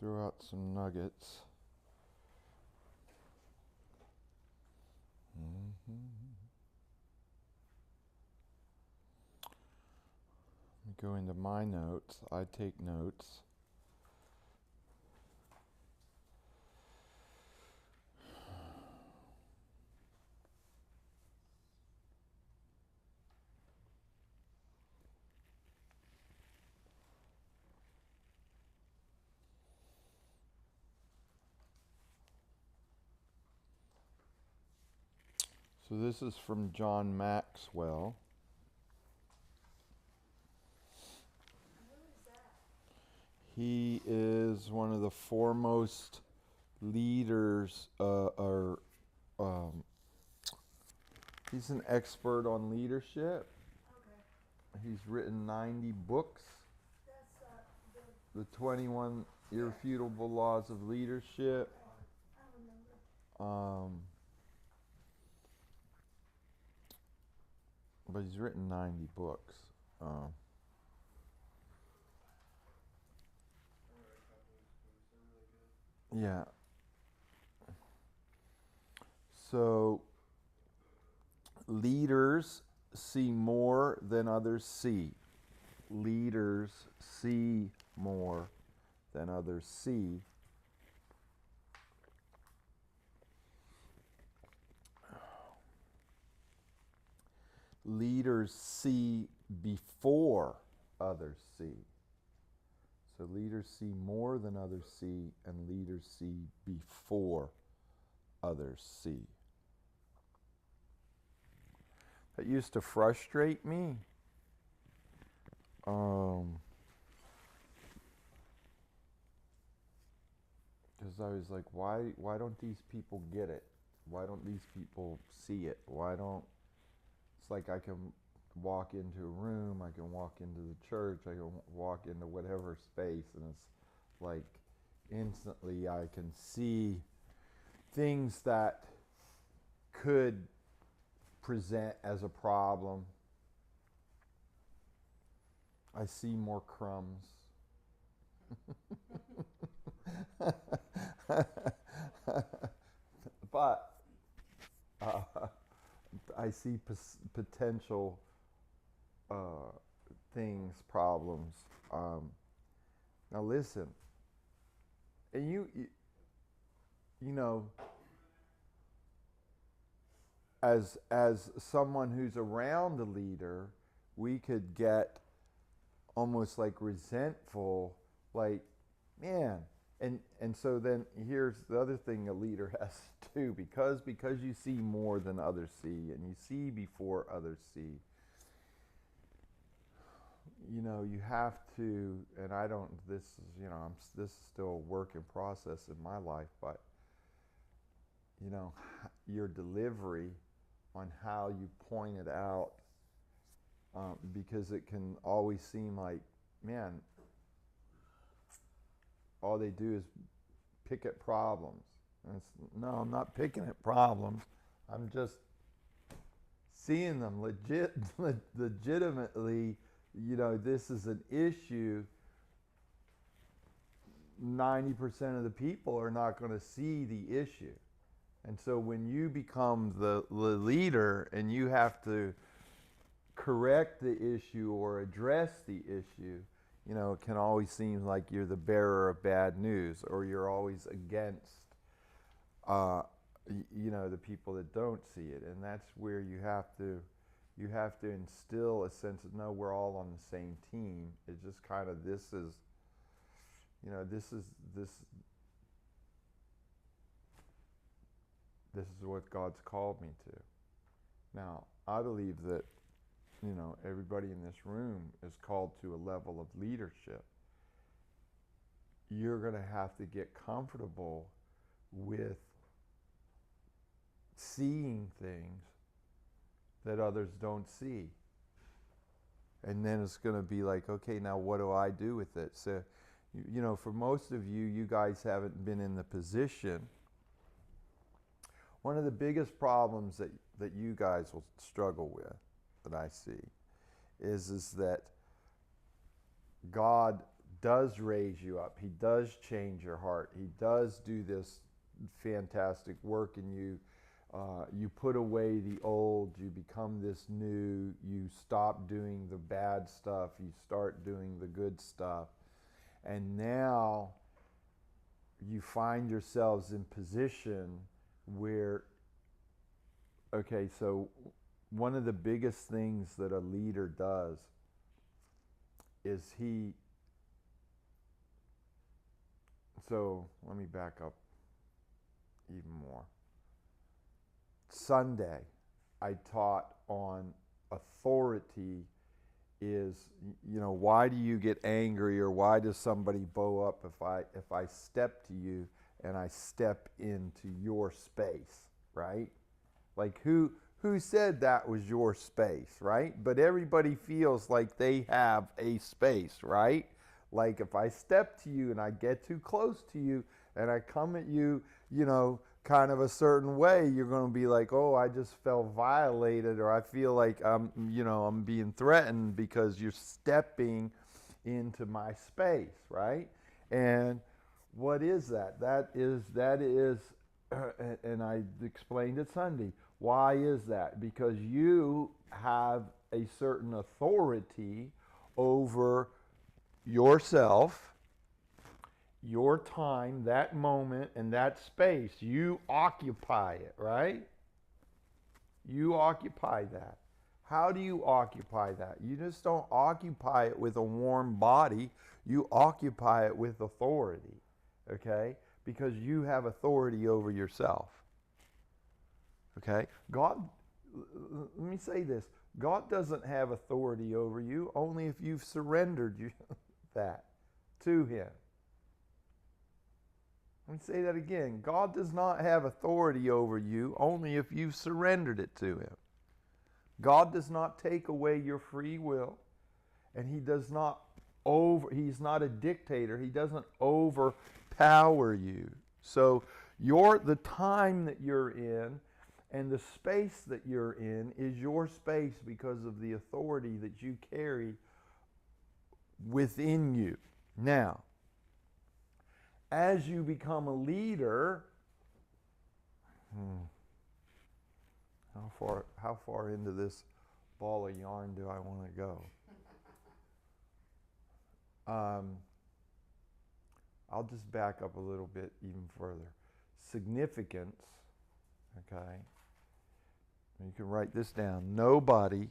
Throw out some nuggets. Go into my notes. I take notes. So this is from John Maxwell. He is one of the foremost leaders, he's an expert on leadership. Okay. He's written 90 books. The 21 Irrefutable Laws of Leadership. But he's written 90 books. Yeah. So, leaders see more than others see. Leaders see more than others see. Leaders see before others see. So leaders see more than others see, and leaders see before others see. That used to frustrate me. Because I was like, why don't these people get it? Why don't these people see it? It's like I can walk into a room, I can walk into the church, I can walk into whatever space, and it's like instantly I can see things that could present as a problem. I see more crumbs. But I see potential things, problems. Now listen, and you know, as someone who's around the leader, we could get almost like resentful, like, man. And so then here's the other thing a leader has to do, because you see more than others see, and you see before others see. You have to, and I don't. This is, this is still a work in process in my life, but your delivery on how you point it out, because it can always seem like, man, all they do is pick at problems. And no, I'm not picking at problems. I'm just seeing them legitimately. This is an issue. 90% of the people are not going to see the issue. And so when you become the leader and you have to correct the issue or address the issue, it can always seem like you're the bearer of bad news, or you're always against, the people that don't see it. And that's where you have to instill a sense of, no, we're all on the same team. It's just kind of, this is what God's called me to. Now, I believe that everybody in this room is called to a level of leadership. You're going to have to get comfortable with seeing things that others don't see. And then it's going to be like, okay, now what do I do with it? So, for most of you, you guys haven't been in the position. One of the biggest problems that you guys will struggle with, that I see, is that God does raise you up. He does change your heart. He does do this fantastic work in you. You put away the old, you become this new, you stop doing the bad stuff, you start doing the good stuff. And now you find yourselves in position where, okay, so one of the biggest things that a leader does is so let me back up even more. Sunday, I taught on authority is, why do you get angry, or why does somebody bow up if I step to you and I step into your space, right? Like who said that was your space, right? But everybody feels like they have a space, right? Like if I step to you and I get too close to you and I come at you, kind of a certain way, you're going to be like, oh, I just felt violated, or I feel like I'm being threatened because you're stepping into my space, right? And what is that? That is, and I explained it Sunday. Why is that? Because you have a certain authority over yourself, your time, that moment, and that space. You occupy it, right? You occupy that. How do you occupy that? You just don't occupy it with a warm body. You occupy it with authority, okay? Because you have authority over yourself, okay? God, let me say this. God doesn't have authority over you only if you've surrendered that to Him. Let me say that again. God does not have authority over you only if you've surrendered it to Him. God does not take away your free will, and He does not He's not a dictator. He doesn't overpower you. So the time that you're in and the space that you're in is your space because of the authority that you carry within you. Now, as you become a leader, how far into this ball of yarn do I want to go? I'll just back up a little bit even further. Significance, okay? You can write this down. Nobody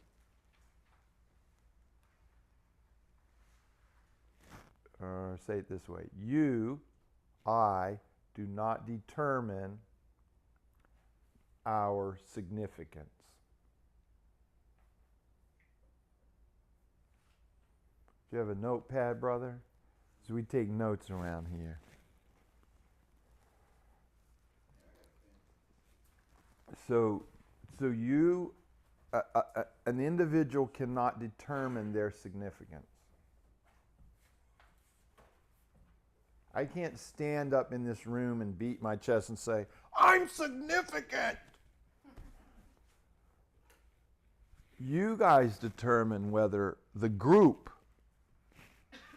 say it this way. I do not determine our significance. Do you have a notepad, brother? So we take notes around here. So you, an individual cannot determine their significance. I can't stand up in this room and beat my chest and say, I'm significant. You guys determine whether the group,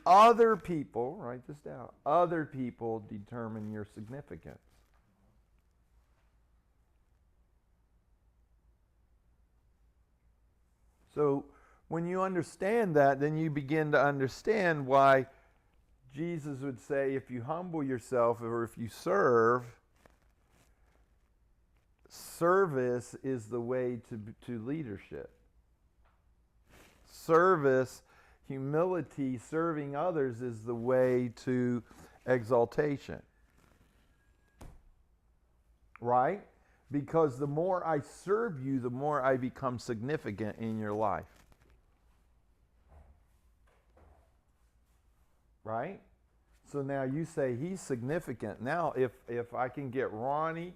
other people, write this down, other people determine your significance. So when you understand that, then you begin to understand why Jesus would say, if you humble yourself or if you serve, service is the way to leadership. Service, humility, serving others is the way to exaltation. Right? Because the more I serve you, the more I become significant in your life. Right? So now you say he's significant. Now if I can get Ronnie,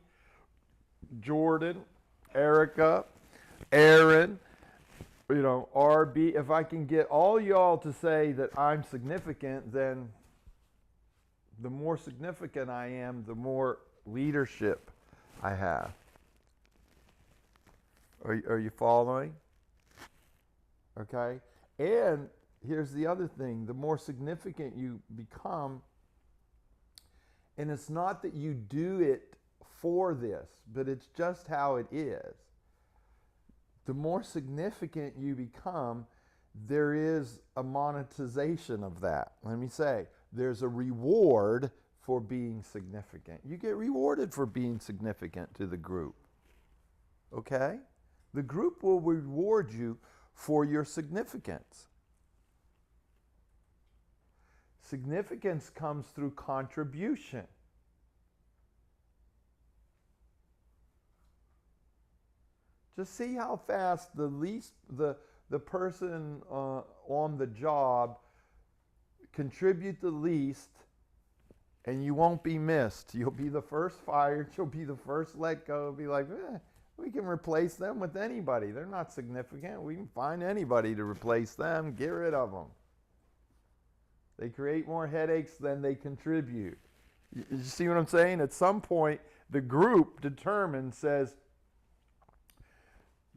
Jordan, Erica, Aaron, RB, if I can get all y'all to say that I'm significant, then the more significant I am, the more leadership I have. Are you following? Okay? And here's the other thing. The more significant you become, and it's not that you do it for this, but it's just how it is. The more significant you become, there is a monetization of that. Let me say, there's a reward for being significant. You get rewarded for being significant to the group. Okay? The group will reward you for your significance. Significance comes through contribution. Just see how fast the person on the job contribute the least, and you won't be missed. You'll be the first fired. You'll be the first let go. Be like, we can replace them with anybody. They're not significant. We can find anybody to replace them. Get rid of them. They create more headaches than they contribute. You see what I'm saying? At some point, the group determines, says,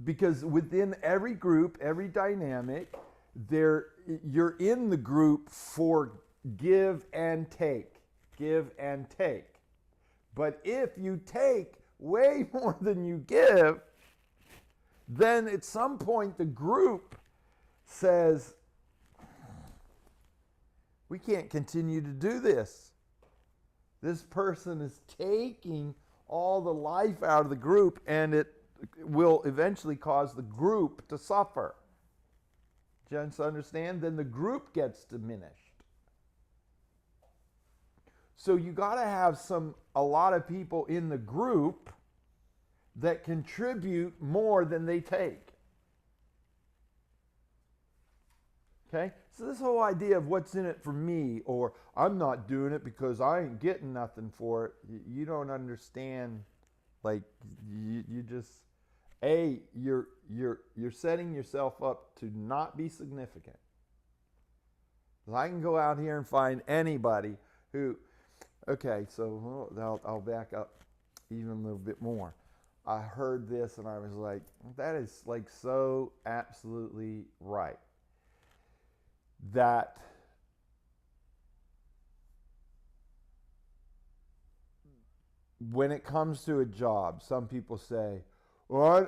because within every group, every dynamic, you're in the group for give and take. Give and take. But if you take way more than you give, then at some point the group says, we can't continue to do this. This person is taking all the life out of the group, and it will eventually cause the group to suffer. Just understand? Then the group gets diminished. So you got to have a lot of people in the group that contribute more than they take. Okay? So this whole idea of what's in it for me, or I'm not doing it because I ain't getting nothing for it, you don't understand. Like, you just, you're setting yourself up to not be significant. I can go out here and find anybody who, okay, so I'll back up even a little bit more. I heard this and I was like, that is like so absolutely right. That when it comes to a job, some people say, well,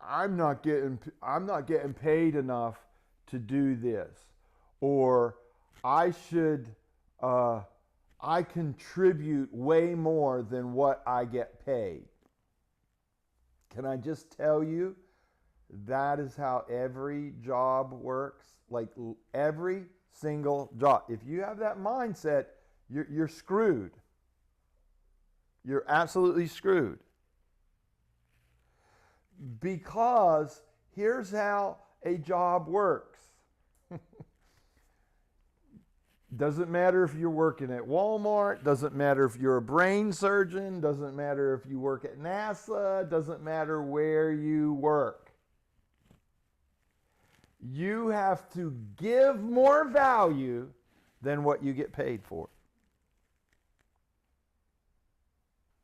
I'm not getting paid enough to do this, or I contribute way more than what I get paid. Can I just tell you, that is how every job works. Like every single job. If you have that mindset, you're screwed. You're absolutely screwed. Because here's how a job works. Doesn't matter if you're working at Walmart, doesn't matter if you're a brain surgeon, doesn't matter if you work at NASA, doesn't matter where you work. You have to give more value than what you get paid for.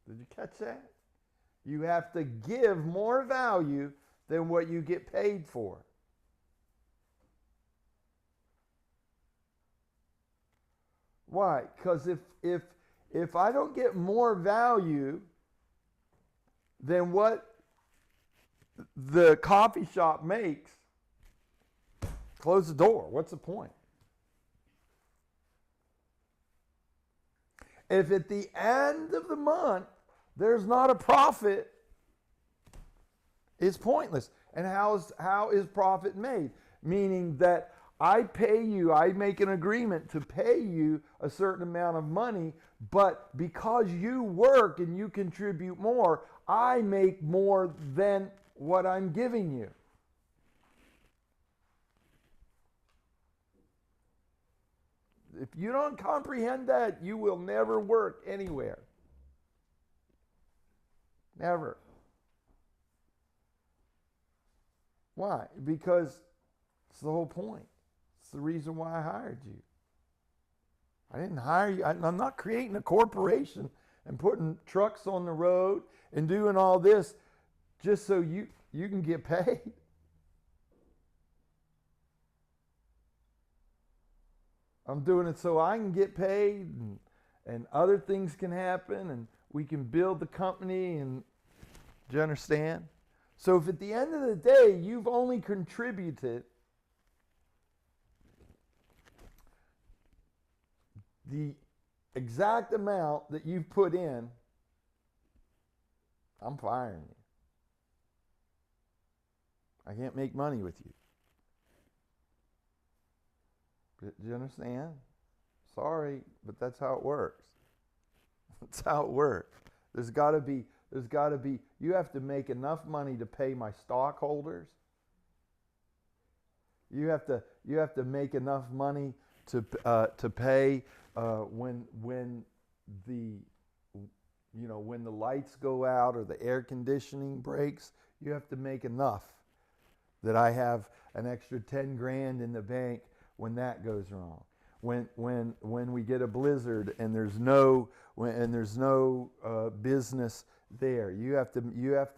Did you catch that? You have to give more value than what you get paid for. Why? Because if I don't get more value than what the coffee shop makes, close the door. What's the point? If at the end of the month there's not a profit, it's pointless. And how is profit made? Meaning that I pay you, I make an agreement to pay you a certain amount of money, but because you work and you contribute more, I make more than what I'm giving you. If you don't comprehend that, you will never work anywhere. Never. Why? Because it's the whole point. It's the reason why I hired you. I didn't hire you. I'm not creating a corporation and putting trucks on the road and doing all this just so you can get paid. I'm doing it so I can get paid, and other things can happen, and we can build the company. And do you understand? So if at the end of the day you've only contributed the exact amount that you've put in, I'm firing you. I can't make money with you. Do you understand? Sorry, but that's how it works. That's how it works. There's got to be, you have to make enough money to pay my stockholders. You have to make enough money to pay when the lights go out or the air conditioning breaks. You have to make enough that I have an extra 10 grand in the bank when that goes wrong. When we get a blizzard and there's no business there, you have to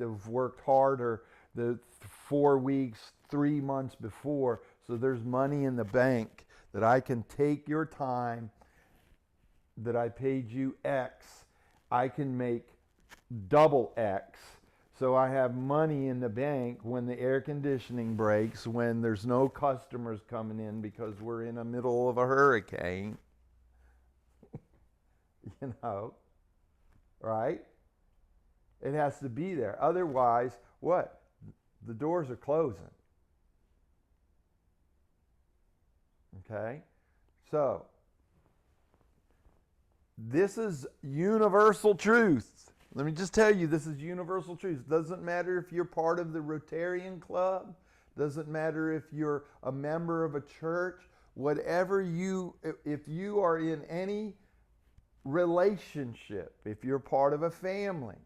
have worked harder the 4 weeks, 3 months before, so there's money in the bank that I can take your time that I paid you X, I can make double X. So I have money in the bank when the air conditioning breaks, when there's no customers coming in because we're in the middle of a hurricane. Right? It has to be there. Otherwise, what? The doors are closing. Okay? So, this is universal truth. Let me just tell you, this is universal truth. It doesn't matter if you're part of the Rotarian Club. Doesn't matter if you're a member of a church. If you are in any relationship, if you're part of a family,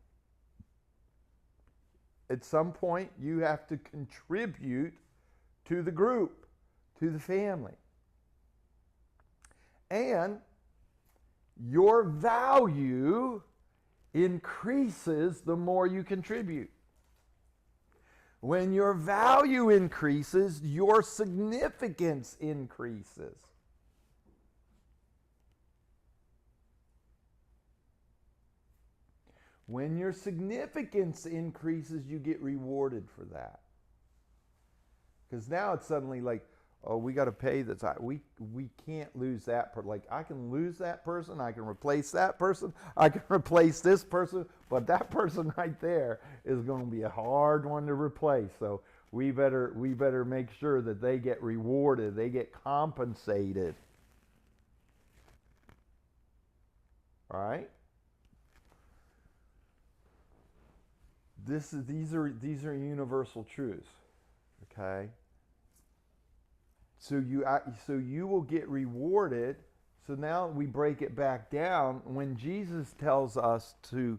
at some point you have to contribute to the group, to the family. And your value increases the more you contribute. When your value increases, your significance increases. When your significance increases, you get rewarded for that. Because now it's suddenly like, oh, we got to pay this. We can't lose that. Like, I can lose that person. I can replace that person. I can replace this person. But that person right there is going to be a hard one to replace. So we better make sure that they get rewarded. They get compensated. All right? These are universal truths. Okay? So you will get rewarded. So now we break it back down. When Jesus tells us to,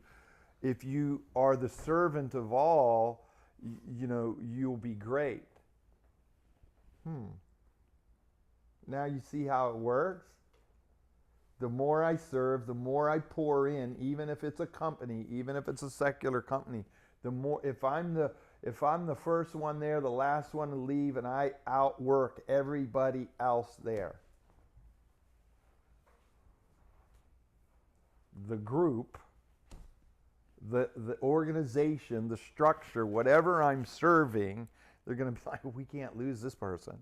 if you are the servant of all, you'll be great. Now you see how it works? The more I serve, the more I pour in, even if it's a company, even if it's a secular company, the more, if I'm the first one there, the last one to leave, and I outwork everybody else there, the group, the organization, the structure, whatever I'm serving, they're going to be like, we can't lose this person.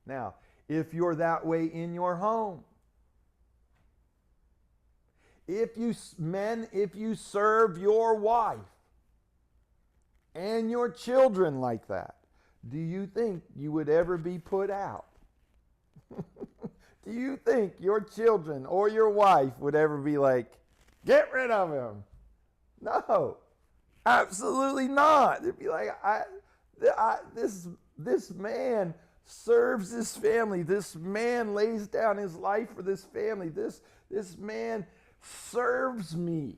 Now, if you're that way in your home, if you serve your wife and your children like that, do you think you would ever be put out? Do you think your children or your wife would ever be like, get rid of him? No, absolutely not. They'd be like, this man serves his family. This man lays down his life for this family. This man serves me.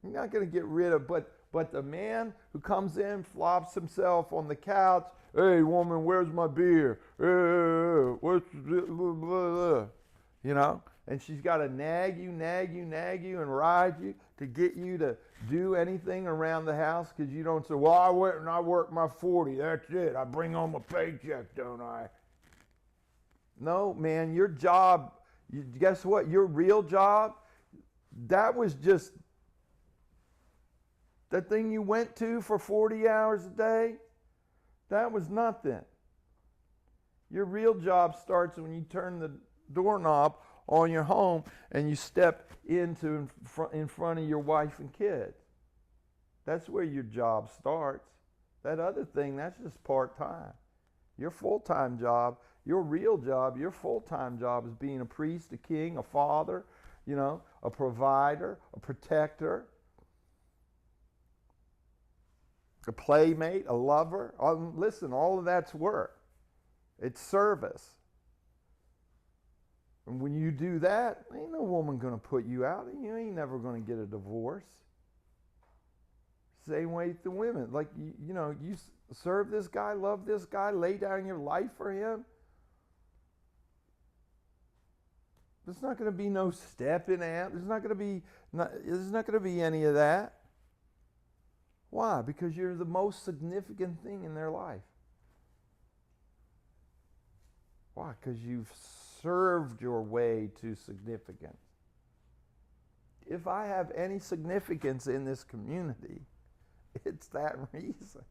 You're not going to get rid of, but the man who comes in, flops himself on the couch, hey woman, where's my beer? What's blah, blah, blah. And she's got to nag you, and ride you to get you to do anything around the house because you don't say, well, I went and I worked my 40, that's it. I bring home a paycheck, don't I? No, man, your job, guess what? Your real job, that was just the thing you went to for 40 hours a day. That was nothing. Your real job starts when you turn the doorknob on your home and you step into in front of your wife and kids. That's where your job starts. That other thing, that's just part-time. Your full-time job, your real job, your full-time job is being a priest, a king, a father, a provider, a protector, a playmate, a lover. Listen, all of that's work. It's service. And when you do that, ain't no woman going to put you out. You ain't never going to get a divorce. Same way with the women. Like, you serve this guy, love this guy, lay down your life for him. There's not going to be no stepping out. There's not going to be any of that. Why? Because you're the most significant thing in their life. Why? Because you've served your way to significance. If I have any significance in this community, it's that reason.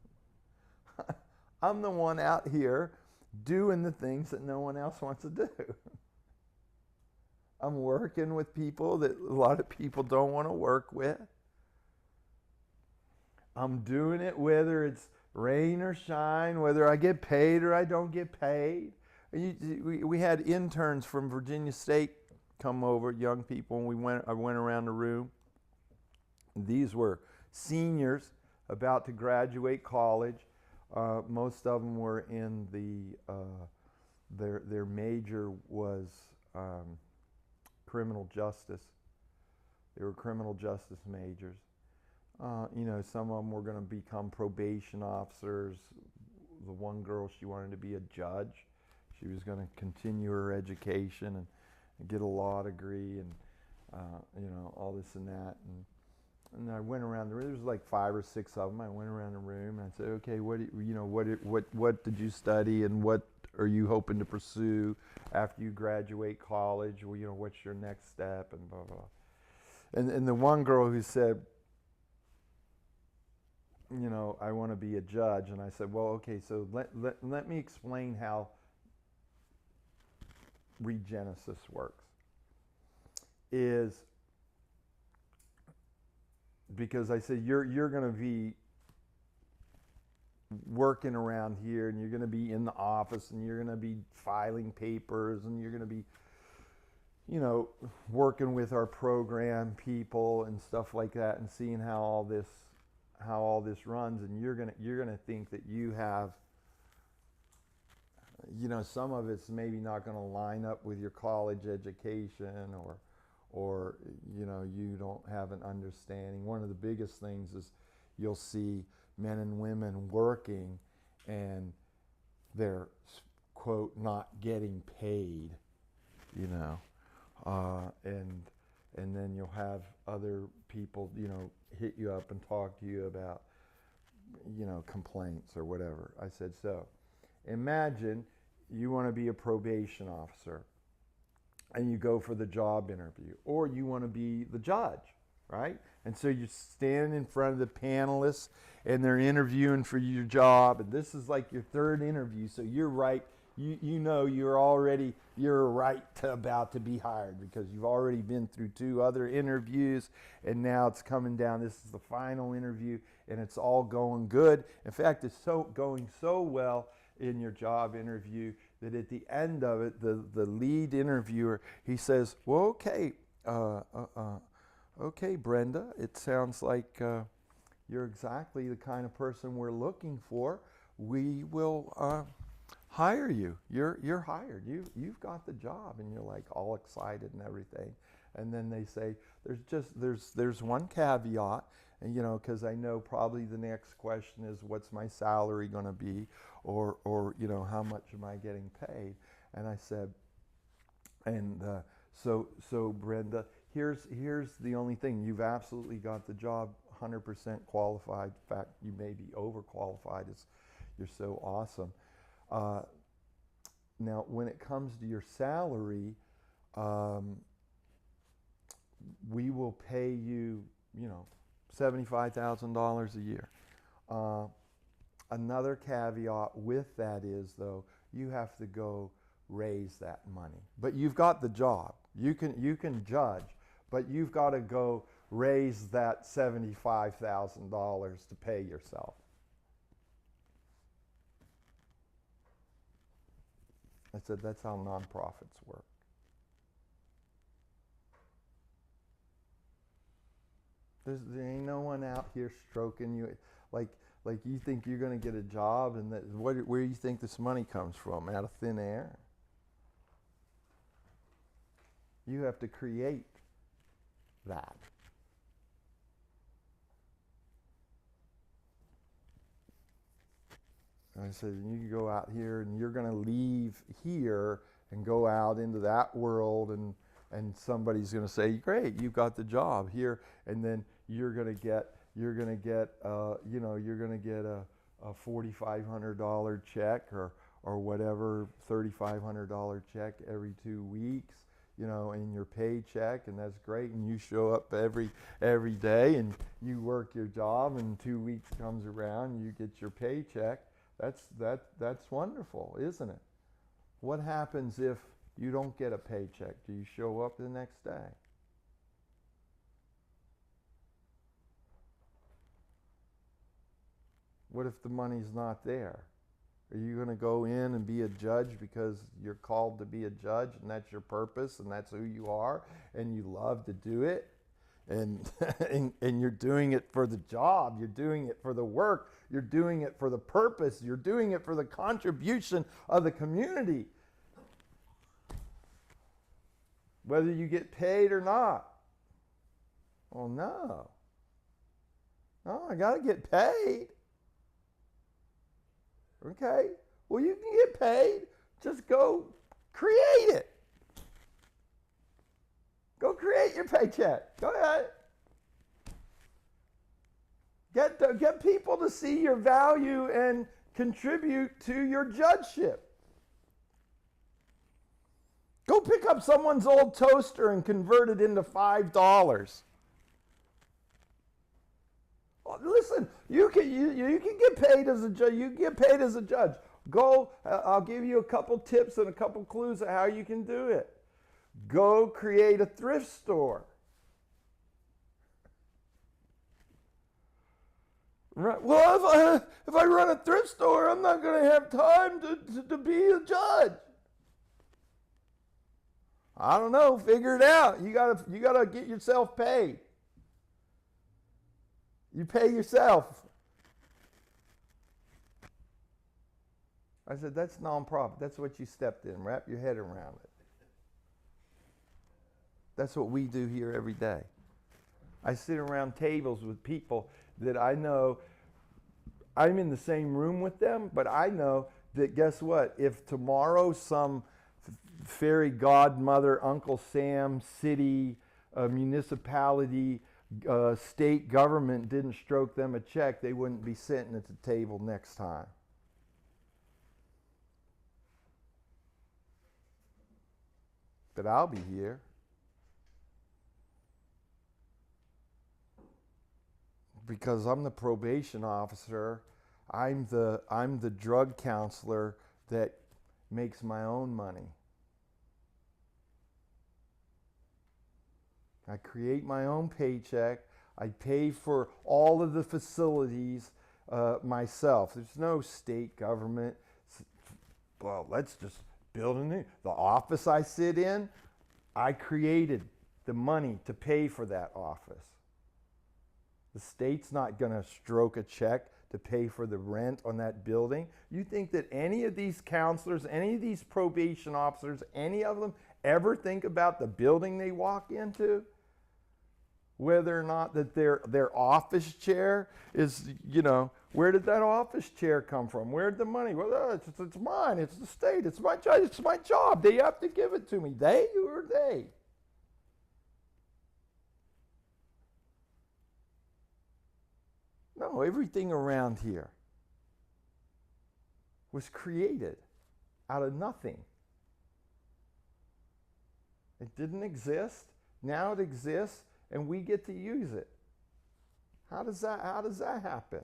I'm the one out here doing the things that no one else wants to do. I'm working with people that a lot of people don't want to work with. I'm doing it whether it's rain or shine, whether I get paid or I don't get paid. We had interns from Virginia State come over, young people, and I went around the room. These were seniors about to graduate college. Most of them were in their major was criminal justice. They were criminal justice majors. Some of them were going to become probation officers. The one girl, she wanted to be a judge. She was going to continue her education and get a law degree and, all this and that. And I went around the room. There was like 5 or 6 of them. I went around the room and I said, okay, what did you study and what are you hoping to pursue after you graduate college? Well, what's your next step and blah, blah. And the one girl who said, I want to be a judge. And I said, well, okay, so let me explain how regenesis works. Is because I said, you're going to be working around here and you're going to be in the office and you're going to be filing papers and you're going to be, working with our program people and stuff like that and seeing how all this runs, and you're gonna think that you have, some of it's maybe not going to line up with your college education or you don't have an understanding. One of the biggest things is you'll see men and women working and they're, quote, not getting paid, and then you'll have other people, hit you up and talk to you about, complaints or whatever. I said, so imagine you want to be a probation officer and you go for the job interview, or you want to be the judge, right? And so you stand in front of the panelists and they're interviewing for your job, and this is like your 3rd interview, so you're right. You're right to about to be hired because you've already been through 2 other interviews, and now it's coming down. This is the final interview, and it's all going good. In fact, it's going so well in your job interview that at the end of it, the lead interviewer, he says, well, okay, Brenda, it sounds like you're exactly the kind of person we're looking for. We will hire you. You're hired. You've got the job, and you're like all excited and everything. And then they say, there's one caveat, and because I know probably the next question is, what's my salary going to be, or how much am I getting paid? And I said, so Brenda, here's the only thing. You've absolutely got the job, 100% qualified. In fact, you may be overqualified. You're so awesome. Now, when it comes to your salary, um, we will pay you, $75,000 a year. Uh, Another caveat with that is, though, you have to go raise that money. But you've got the job. You can judge, but you've got to go raise that $75,000 to pay yourself. I said that's how nonprofits work. There ain't no one out here stroking you like like you think you're going to get a job, and where you think this money comes from? Out of thin air? You have to create that. And I said, you can go out here and you're going to leave here and go out into that world, and somebody's going to say, great, you've got the job here, and then you're going to get a $4,500 check or whatever, $3,500 check every 2 weeks, in your paycheck, and that's great. And you show up every day and you work your job, and 2 weeks comes around and you get your paycheck. That's wonderful, isn't it? What happens if you don't get a paycheck? Do you show up the next day? What if the money's not there? Are you going to go in and be a judge because you're called to be a judge, and that's your purpose, and that's who you are, and you love to do it, and and you're doing it for the job, you're doing it for the work, you're doing it for the purpose, you're doing it for the contribution of the community, whether you get paid or not? Well, no, I got to get paid. Okay, well, you can get paid. Just go create it. Go create your paycheck. Go ahead. Get people to see your value and contribute to your judgeship. Go pick up someone's old toaster and convert it into $5. Listen, you can get paid as a judge. You can get paid as a judge. Go. I'll give you a couple tips and a couple clues of how you can do it. Go create a thrift store. Right. Well, if I run a thrift store, I'm not going to have time to be a judge. I don't know. Figure it out. You gotta get yourself paid. You pay yourself. I said, that's nonprofit. That's what you stepped in. Wrap your head around it. That's what we do here every day. I sit around tables with people that I know. I'm in the same room with them, but I know that, guess what? If tomorrow some fairy godmother, Uncle Sam, city, municipality, state government didn't stroke them a check, they wouldn't be sitting at the table next time. But I'll be here. Because I'm the probation officer. I'm the drug counselor that makes my own money. I create my own paycheck. I pay for all of the facilities myself. There's no state government. Well, let's just build a new. The office I sit in, I created the money to pay for that office. The state's not going to stroke a check to pay for the rent on that building. You think that any of these counselors, any of these probation officers, any of them ever think about the building they walk into? Whether or not that their office chair is, where did that office chair come from? Where did the money? Well, it's mine. It's the state. It's my job. It's my job. They have to give it to me. They or they? No, everything around here was created. out of nothing. It didn't exist. Now it exists, and we get to use it. How does that happen?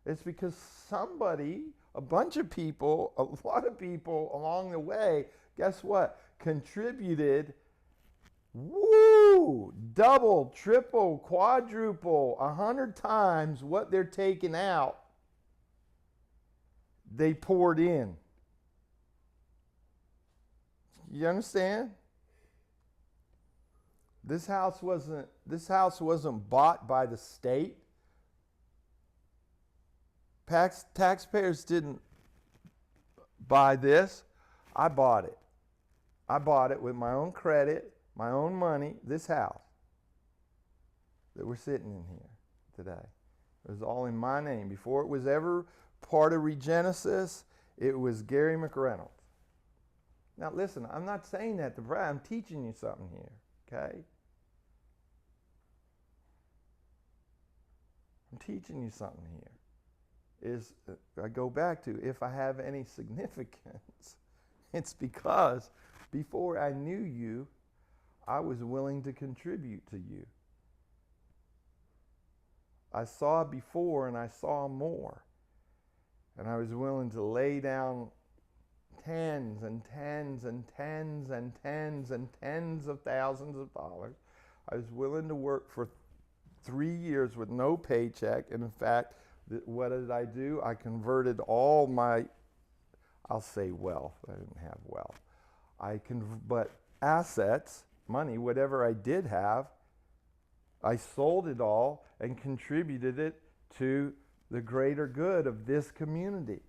It's because somebody, a bunch of people, a lot of people along the way, guess what? Contributed, double, triple, quadruple, 100 times what they're taking out, they poured in. You understand? This house wasn't bought by the state. Taxpayers didn't buy this. I bought it. I bought it with my own credit, my own money, this house that we're sitting in here today. It was all in my name. Before it was ever part of Regenesis, it was Gary McReynolds. Now listen, I'm not saying that to brag. I'm teaching you something here, okay? I'm teaching you something here. I go back to, if I have any significance, it's because before I knew you, I was willing to contribute to you. I saw before and I saw more. And I was willing to lay down tens and tens and tens and tens and tens of thousands of dollars. I was willing to work for 3 years with no paycheck. And in fact, what did I do? I converted all my, I'll say wealth. I didn't have wealth. But assets, money, whatever I did have, I sold it all and contributed it to the greater good of this community.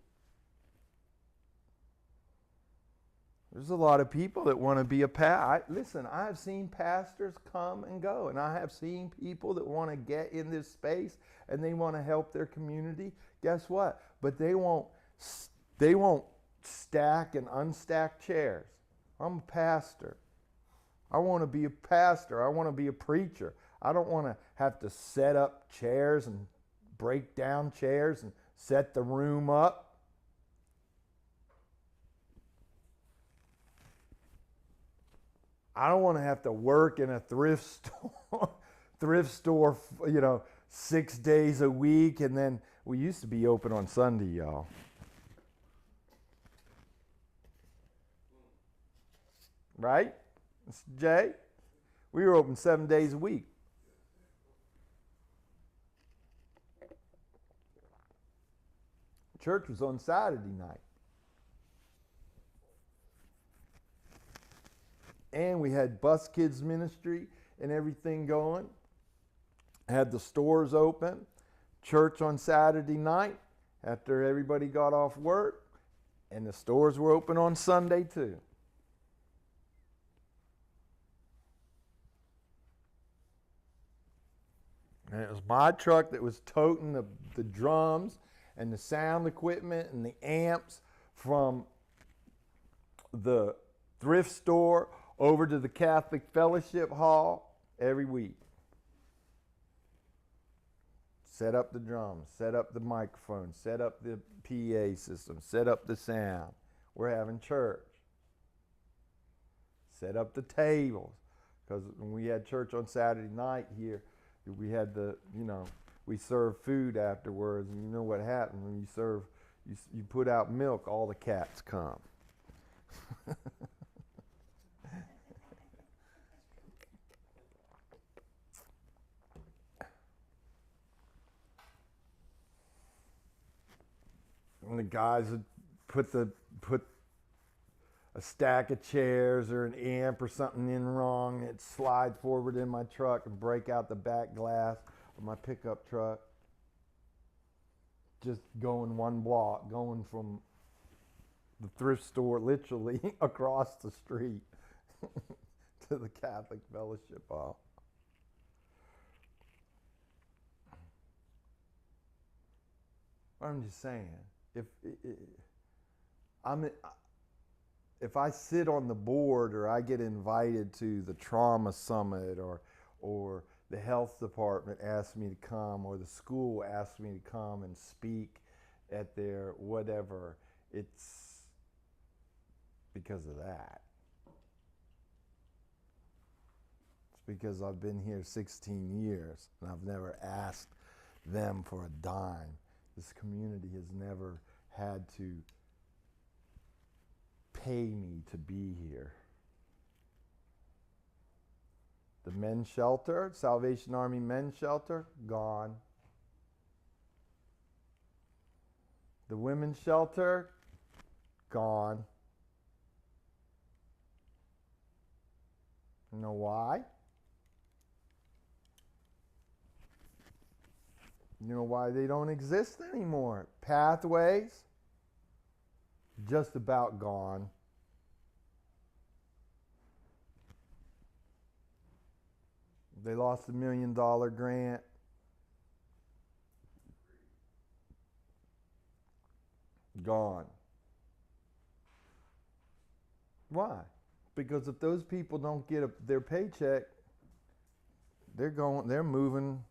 There's a lot of people that want to be a pastor. Listen, I have seen pastors come and go, and I have seen people that want to get in this space and they want to help their community. Guess what? But they won't stack and unstack chairs. I'm a pastor. I want to be a pastor. I want to be a preacher. I don't want to have to set up chairs and break down chairs and set the room up. I don't want to have to work in a thrift store, 6 days a week, and then we used to be open on Sunday, y'all. Right, Mr. Jay? We were open 7 days a week. Church was on Saturday night. And we had bus kids ministry and everything going. Had the stores open. Church on Saturday night after everybody got off work. And the stores were open on Sunday too. And it was my truck that was toting the drums and the sound equipment and the amps from the thrift store over to the Catholic Fellowship Hall every week. Set up the drums, set up the microphone, set up the PA system, set up the sound. We're having church. Set up the tables. Because when we had church on Saturday night here, we had we served food afterwards, and you know what happens when you put out milk, all the cats come. And the guys would put a stack of chairs or an amp or something in wrong. It'd slide forward in my truck and break out the back glass of my pickup truck. Just going one block, going from the thrift store literally across the street to the Catholic Fellowship Hall. I'm just saying, if I sit on the board or I get invited to the trauma summit or the health department asks me to come or the school asks me to come and speak at their whatever, because of that. It's because I've been here 16 years and I've never asked them for a dime. This community has never had to pay me to be here. The men's shelter, Salvation Army men's shelter, gone. The women's shelter, gone. You know why? You know why they don't exist anymore? Pathways, just about gone. They lost $1 million grant. Gone. Why? Because if those people don't get their paycheck, they're moving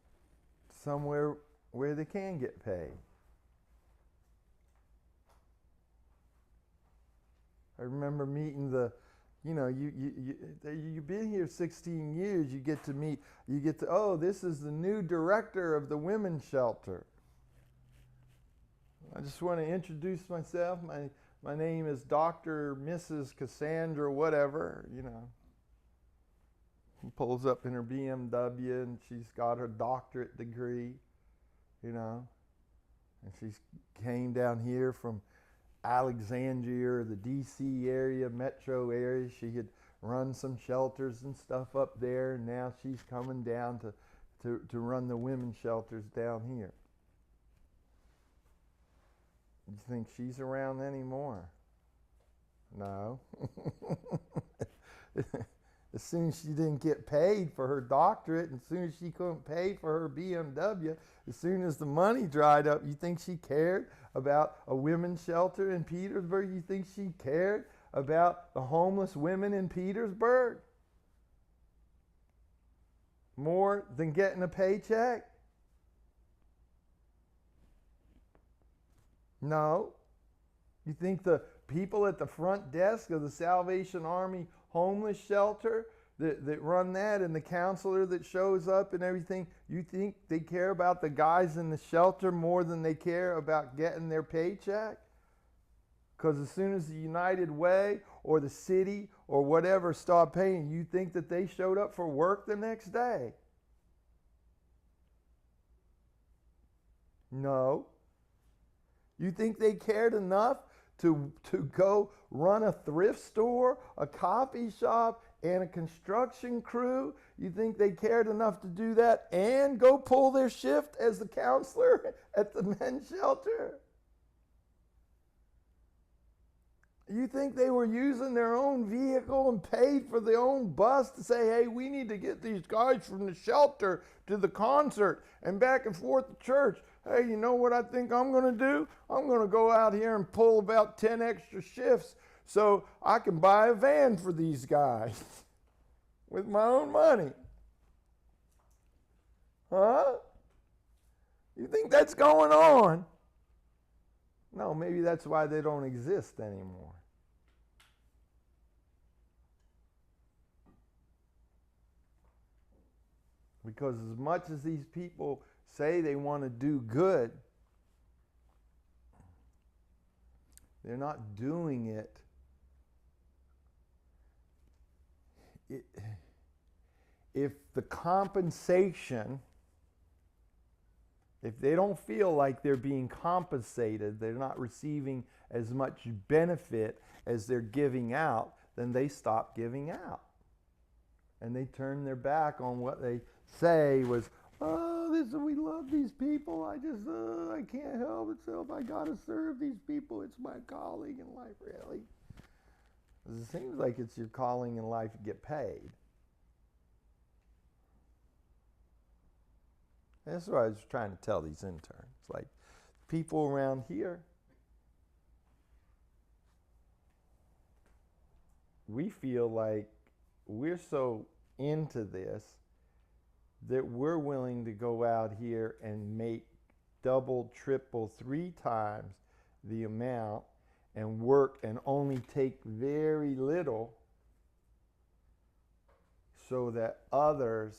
somewhere where they can get paid. I remember meeting you've been here 16 years, you get to, oh, this is the new director of the women's shelter. I just want to introduce myself. My name is Dr. Mrs. Cassandra whatever, Pulls up in her BMW and she's got her doctorate degree, And she came down here from Alexandria or the DC area, metro area. She had run some shelters and stuff up there, and now she's coming down to run the women's shelters down here. You think she's around anymore? No. As soon as she didn't get paid for her doctorate, and as soon as she couldn't pay for her BMW, as soon as the money dried up, you think she cared about a women's shelter in Petersburg? You think she cared about the homeless women in Petersburg? More than getting a paycheck? No. You think the people at the front desk of the Salvation Army homeless shelter that run that, and the counselor that shows up and everything, you think they care about the guys in the shelter more than they care about getting their paycheck? Because as soon as the United Way or the city or whatever stopped paying, you think that they showed up for work the next day? No. You think they cared enough to go run a thrift store, a coffee shop, and a construction crew? You think they cared enough to do that and go pull their shift as the counselor at the men's shelter? You think they were using their own vehicle and paid for their own bus to say, hey, we need to get these guys from the shelter to the concert and back and forth to church? Hey, you know what I think I'm going to do? I'm going to go out here and pull about 10 extra shifts so I can buy a van for these guys with my own money. Huh? You think that's going on? No, maybe that's why they don't exist anymore. Because as much as these people say they want to do good, they're not doing it. If the compensation, if they don't feel like they're being compensated, they're not receiving as much benefit as they're giving out, then they stop giving out. And they turn their back on what they say was, we love these people. I can't help myself. I got to serve these people. It's my calling in life, really. It seems like it's your calling in life to get paid. That's what I was trying to tell these interns. Like, people around here, we feel like we're so into this that we're willing to go out here and make double, triple, 3 times the amount and work and only take very little so that others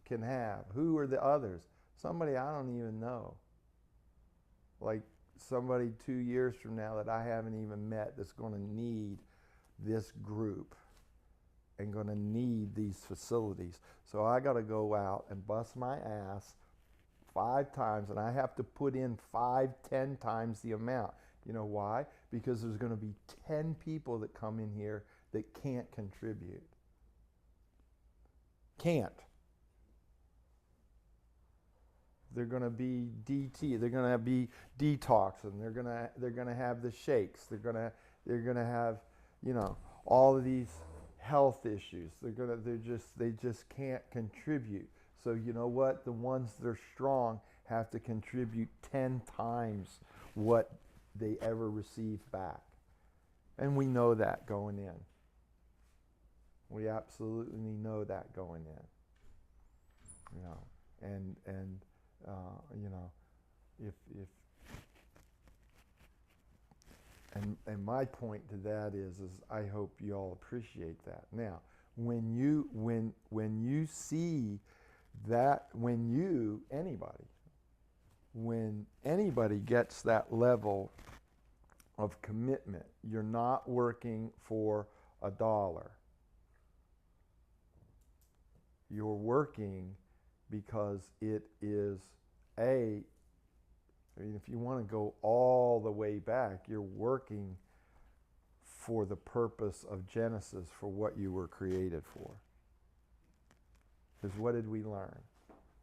can have. Who are the others? Somebody I don't even know. Like somebody 2 years from now that I haven't even met that's going to need this group and going to need these facilities. So I got to go out and bust my ass 5 times, and I have to put in 5, 10 times the amount. You know why? Because there's going to be 10 people that come in here that can't contribute. Can't. They're going to be DT. They're going to be detoxing. They're going to have the shakes. They're going to have, you know, all of these health issues. They just can't contribute. So you know what? The ones that are strong have to contribute 10 times what they ever receive back. And we know that going in. We absolutely know that going in. You know, and you know, if and my point to that is I hope you all appreciate that. Now, when you see that, when anybody gets that level of commitment, you're not working for $1. You're working because it is if you want to go all the way back, you're working for the purpose of Genesis, for what you were created for. Because what did we learn?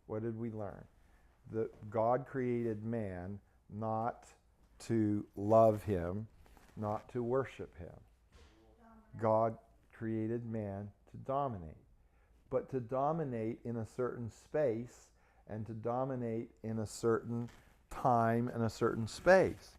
What did we learn? That God created man not to love him, not to worship him. God created man to dominate. But to dominate in a certain space and to dominate in a certain time and a certain space.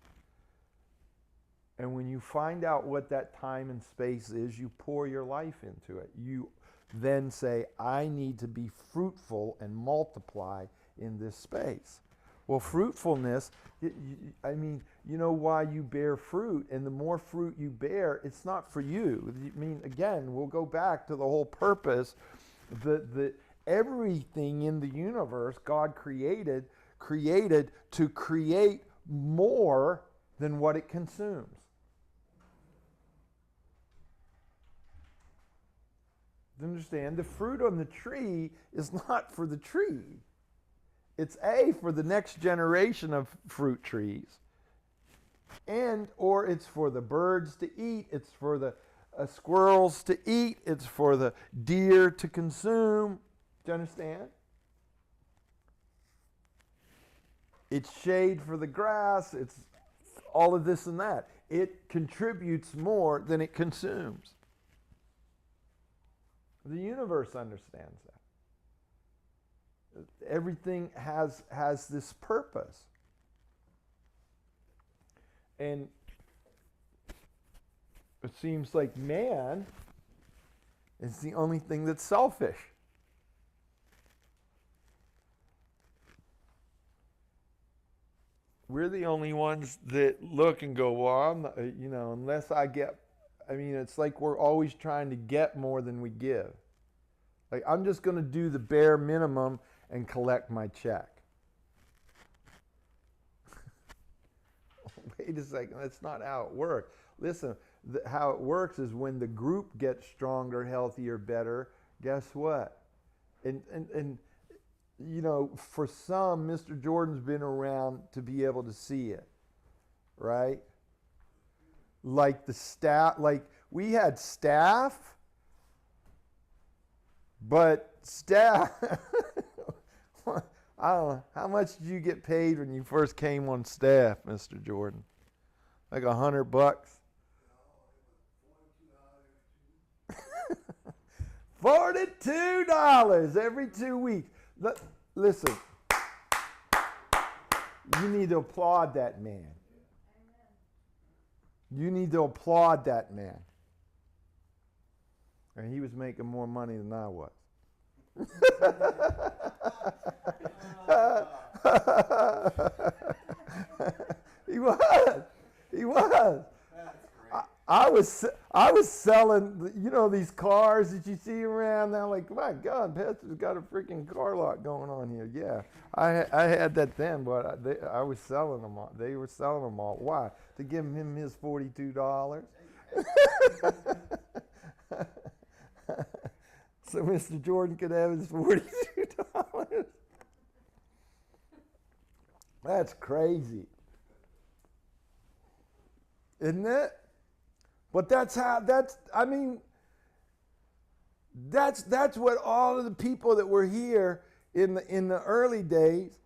And when you find out what that time and space is, you pour your life into it. You then say, I need to be fruitful and multiply in this space. Well, fruitfulness, I mean, you know why you bear fruit, and the more fruit you bear, it's not for you. I mean, again, we'll go back to the whole purpose. Everything in the universe God created to create more than what it consumes. Understand, the fruit on the tree is not for the tree. It's for the next generation of fruit trees. Or it's for the birds to eat, it's for the squirrels to eat, it's for the deer to consume. Do you understand? It's shade for the grass, it's all of this and that. It contributes more than it consumes. The universe understands that. Everything has this purpose. And it seems like man is the only thing that's selfish. We're the only ones that look and go, well, I'm not, unless I get, it's like we're always trying to get more than we give. Like, I'm just going to do the bare minimum and collect my check. Wait a second, that's not how it works. Listen, how it works is when the group gets stronger, healthier, better, guess what? And for some, Mr. Jordan's been around to be able to see it, right? Like the staff, like we had staff, but staff, I don't know, how much did you get paid when you first came on staff, Mr. Jordan? Like $100? $42 every 2 weeks. Listen, you need to applaud that man. You need to applaud that man. And he was making more money than I was. He was. I was selling, these cars that you see around. Now, like, my God, Pastor's got a freaking car lot going on here. Yeah, I had that then, but I was selling them all. They were selling them all. Why? To give him his $42. So Mr. Jordan could have his $42. That's crazy, isn't it? But that's what all of the people that were here in the early days,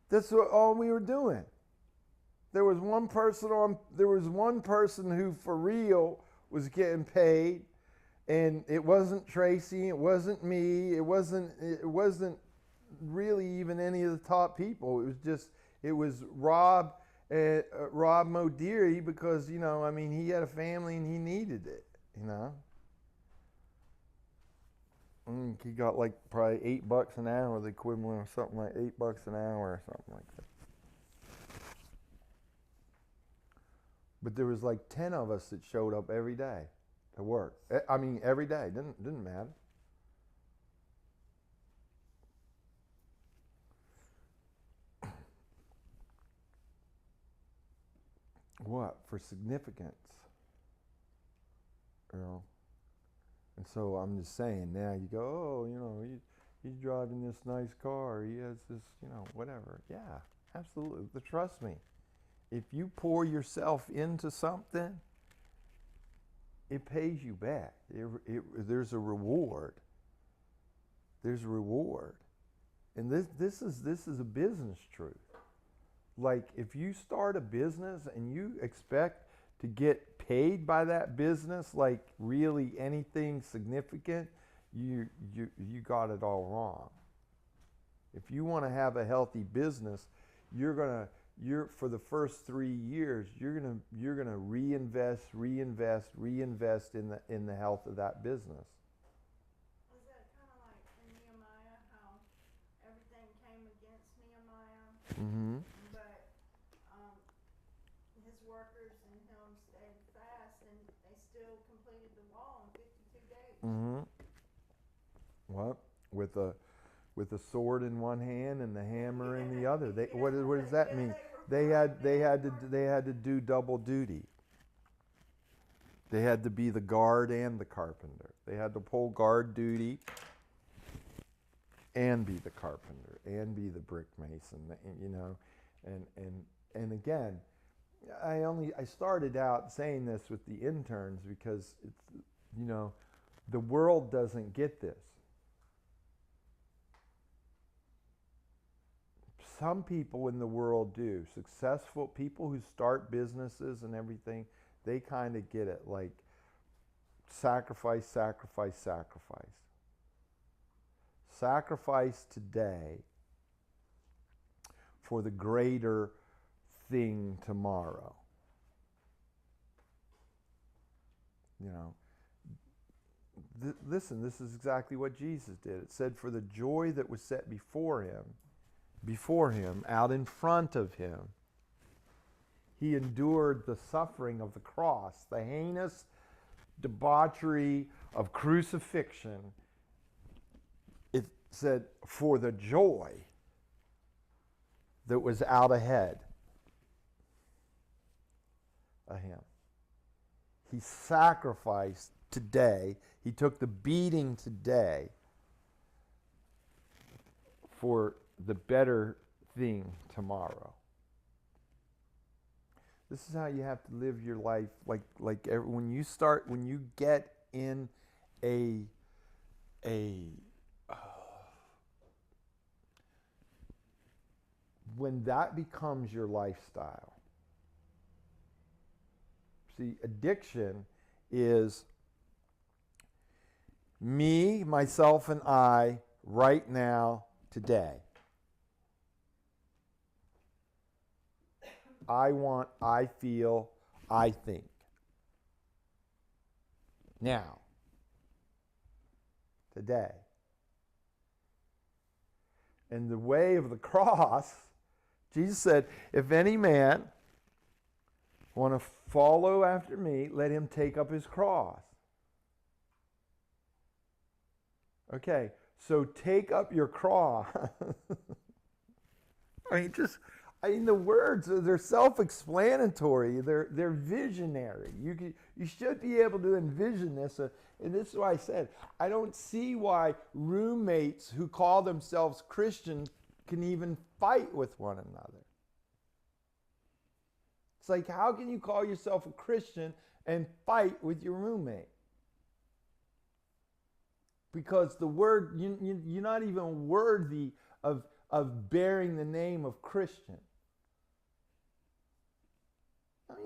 that's what all we were doing. There was one person who for real was getting paid, and it wasn't Tracy, it wasn't me, it wasn't really even any of the top people. It was Rob Modiri, because he had a family and he needed it. He got like probably $8 an hour, the equivalent of something like $8 an hour or something like that. But there was like 10 of us that showed up every day to work. Every day. Didn't matter. What? For significance. And so I'm just saying, now you go, he's driving this nice car, he has this, whatever. Yeah, absolutely. But trust me, if you pour yourself into something, it pays you back. There's a reward. There's a reward. And this is a business truth. Like, if you start a business and you expect to get paid by that business, like really anything significant, you got it all wrong. If you want to have a healthy business, you're for the first 3 years, you're gonna reinvest in the health of that business. Was that kind of like in Nehemiah, how everything came against Nehemiah? Mm-hmm. His workers and him stayed fast, and they still completed the wall in 52 days. Mm-hmm. What? With a sword in one hand and the hammer in the other. What does that mean? They had to do double duty. They had to be the guard and the carpenter. They had to pull guard duty and be the carpenter and be the brick mason. And again, I started out saying this with the interns because it's, the world doesn't get this. Some people in the world do. Successful people who start businesses and everything, they kind of get it, like sacrifice, sacrifice, sacrifice. Sacrifice today for the greater thing tomorrow. Listen, this is exactly what Jesus did. It said, for the joy that was set before him, out in front of him, he endured the suffering of the cross, the heinous debauchery of crucifixion. It said, for the joy that was out ahead of him. He sacrificed today. He took the beating today for the better thing tomorrow. This is how you have to live your life. When you get in when that becomes your lifestyle. See, addiction is me, myself, and I right now, today. I want, I feel, I think. Now. Today. And the way of the cross, Jesus said, if any man want to follow after me, let him take up his cross. Okay, so take up your cross. The words, they're self-explanatory. They're visionary. You should be able to envision this. And this is why I said, I don't see why roommates who call themselves Christians can even fight with one another. It's like, how can you call yourself a Christian and fight with your roommate? Because the word, you're not even worthy of bearing the name of Christian.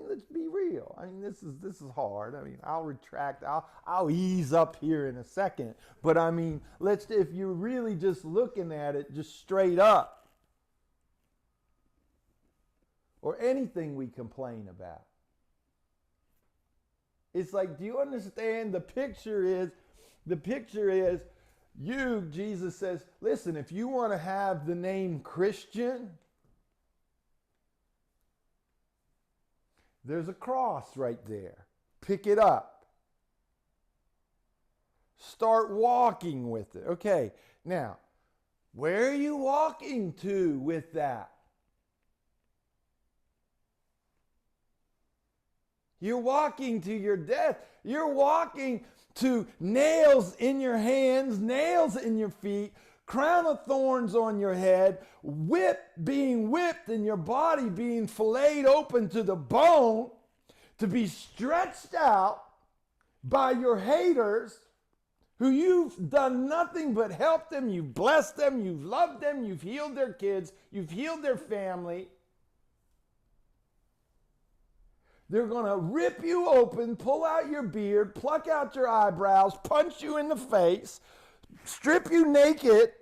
Let's be real. This is hard. I'll retract. I'll ease up here in a second. But if you're really just looking at it just straight up, or anything we complain about, it's like, do you understand? The picture is you, Jesus says, listen, if you want to have the name Christian, there's a cross right there. Pick it up. Start walking with it. Okay, now, where are you walking to with that? You're walking to your death. You're walking to nails in your hands, nails in your feet, crown of thorns on your head, being whipped, and your body being filleted open to the bone, to be stretched out by your haters, who you've done nothing but help them, you've blessed them, you've loved them, you've healed their kids, you've healed their family. They're going to rip you open, pull out your beard, pluck out your eyebrows, punch you in the face, strip you naked.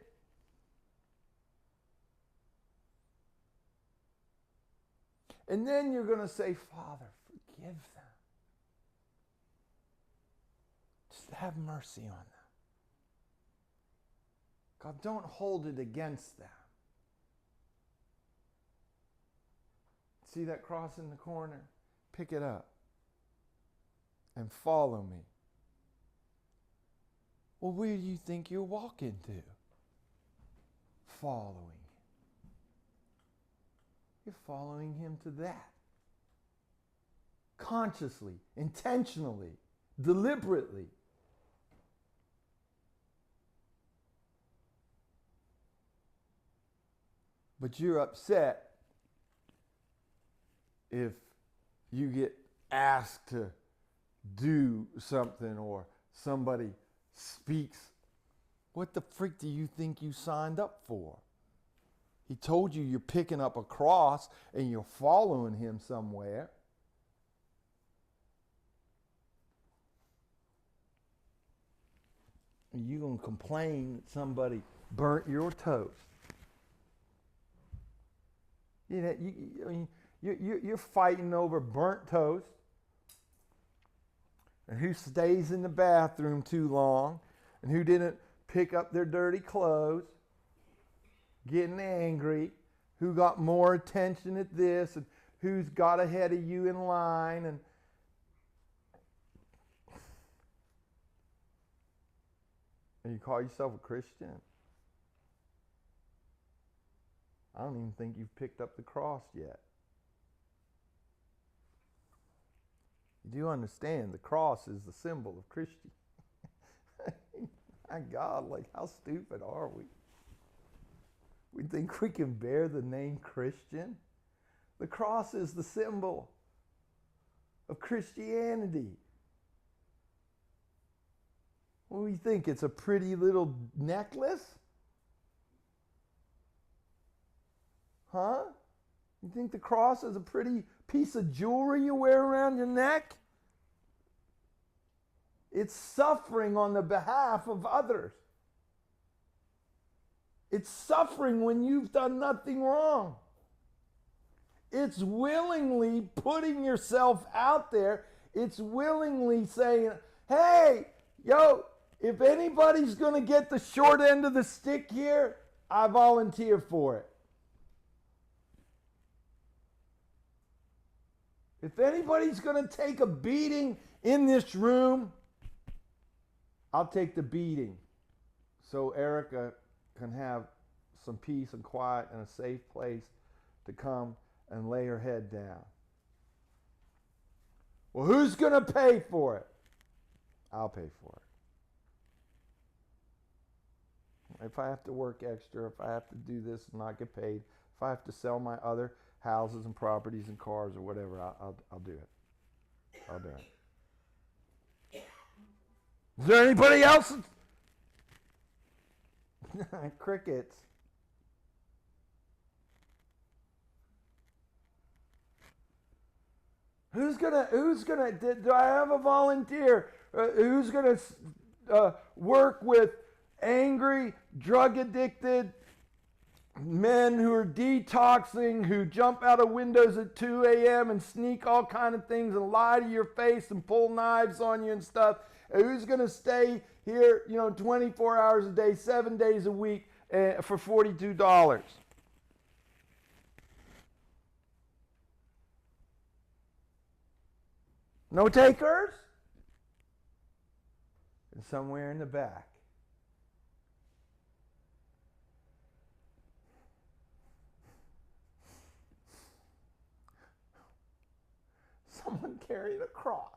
And then you're going to say, Father, forgive them. Just have mercy on them. God, don't hold it against them. See that cross in the corner? Pick it up and follow me. Well, where do you think you're walking to? Following him. You're following him to that. Consciously, intentionally, deliberately. But you're upset if you get asked to do something or somebody speaks. What the freak do you think you signed up for? He told you you're picking up a cross and you're following him somewhere. And you're going to complain that somebody burnt your toast. You're fighting over burnt toast and who stays in the bathroom too long and who didn't pick up their dirty clothes, getting angry, who got more attention at this and who's got ahead of you in line. And you call yourself a Christian? I don't even think you've picked up the cross yet. You do understand the cross is the symbol of Christianity. My God, how stupid are we? We think we can bear the name Christian? The cross is the symbol of Christianity. What do you think? It's a pretty little necklace? Huh? You think the cross is a pretty piece of jewelry you wear around your neck? It's suffering on the behalf of others. It's suffering when you've done nothing wrong. It's willingly putting yourself out there. It's willingly saying, hey, if anybody's going to get the short end of the stick here, I volunteer for it. If anybody's going to take a beating in this room, I'll take the beating so Erica can have some peace and quiet and a safe place to come and lay her head down. Well, who's going to pay for it? I'll pay for it. If I have to work extra, if I have to do this and not get paid, if I have to sell my other houses and properties and cars or whatever, I'll do it. I'll do it. Is there anybody else? Crickets. Who's gonna, do I have a volunteer? Who's gonna work with angry, drug addicted men who are detoxing, who jump out of windows at 2 a.m. and sneak all kind of things and lie to your face and pull knives on you and stuff? Who's gonna stay here, 24 hours a day, 7 days a week for $42? No takers? And somewhere in the back, someone carried a cross.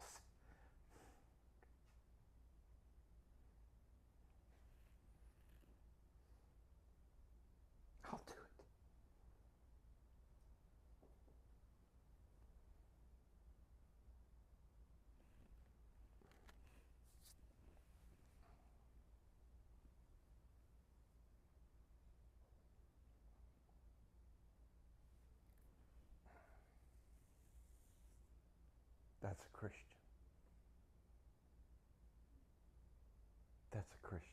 I'll do it. That's a Christian. That's a Christian.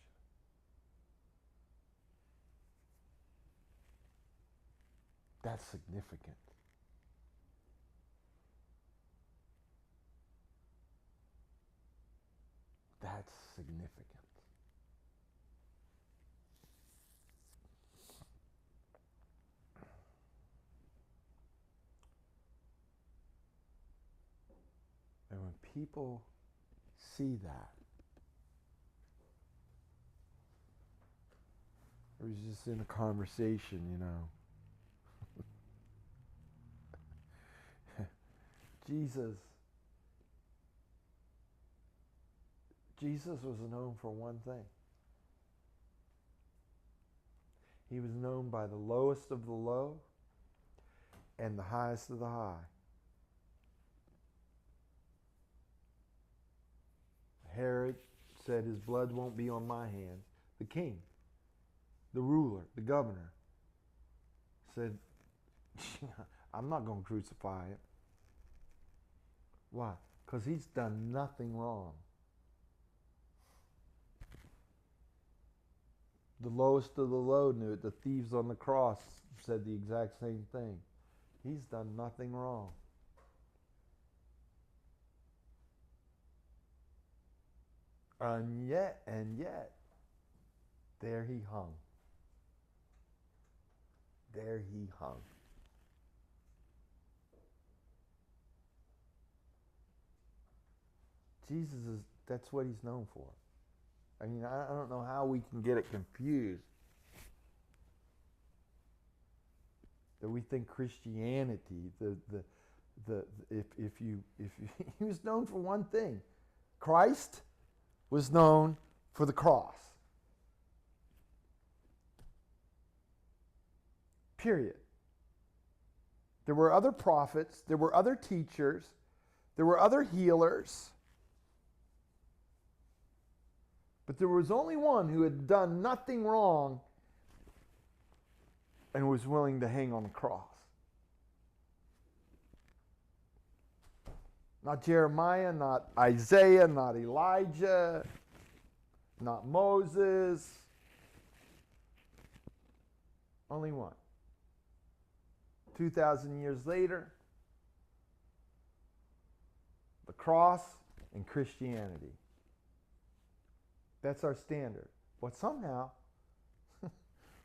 That's significant. That's significant. And when people see that, I was just in a conversation, Jesus was known for one thing. He was known by the lowest of the low and the highest of the high. Herod said, his blood won't be on my hands. The king, the ruler, the governor said, I'm not going to crucify him. Why? Because he's done nothing wrong. The lowest of the low knew it. The thieves on the cross said the exact same thing. He's done nothing wrong. And yet, there he hung. There he hung. Jesus that's what he's known for. I mean, I don't know how we can get it confused. That we think Christianity, if you he was known for one thing. Christ was known for the cross. Period. There were other prophets, there were other teachers, there were other healers. But there was only one who had done nothing wrong and was willing to hang on the cross. Not Jeremiah, not Isaiah, not Elijah, not Moses. Only one. 2,000 years later, the cross and Christianity. That's our standard. But somehow,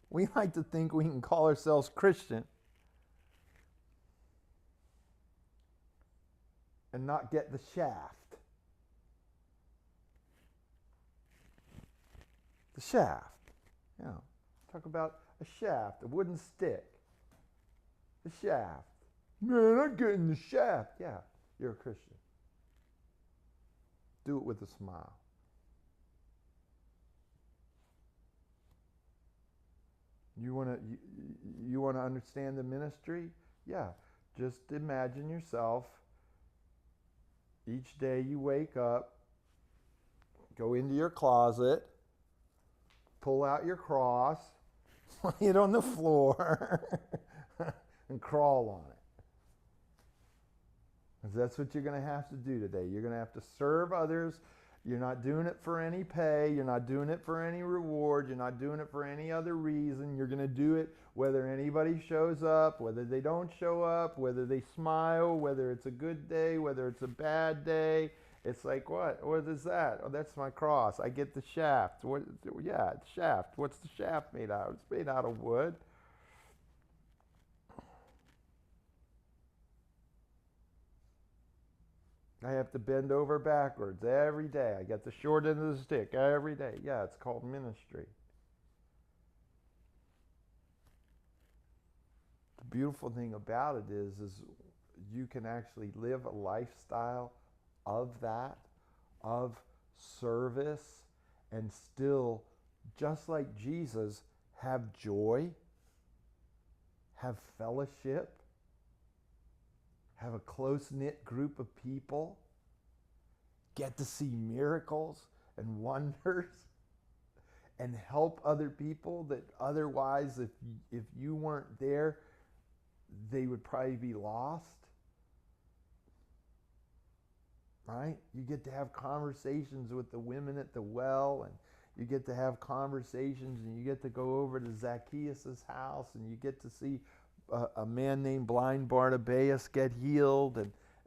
we like to think we can call ourselves Christian. and not get the shaft. The shaft. You know, talk about a shaft, a wooden stick. The shaft. Man, I'm getting the shaft. Yeah, you're a Christian. Do it with a smile. You want to understand the ministry? Yeah. Just imagine yourself each day you wake up, go into your closet, pull out your cross, lay it on the floor, and crawl on it. Because that's what you're going to have to do today. You're going to have to serve others. You're not doing it for any pay. You're not doing it for any reward. You're not doing it for any other reason. You're going to do it whether anybody shows up, whether they don't show up, whether they smile, whether it's a good day, whether it's a bad day. It's like, what? What is that? Oh, that's my cross. I get the shaft. What? Yeah, the shaft. What's the shaft made out of? It's made out of wood. I have to bend over backwards every day. I get the short end of the stick every day. Yeah, it's called ministry. The beautiful thing about it is you can actually live a lifestyle of that, of service, and still, just like Jesus, have joy, have fellowship, have a close-knit group of people, get to see miracles and wonders, and help other people that otherwise, if you weren't there, they would probably be lost. Right? You get to have conversations with the women at the well, and you get to have conversations, and you get to go over to Zacchaeus' house, and you get to see a man named blind Bartimaeus get healed,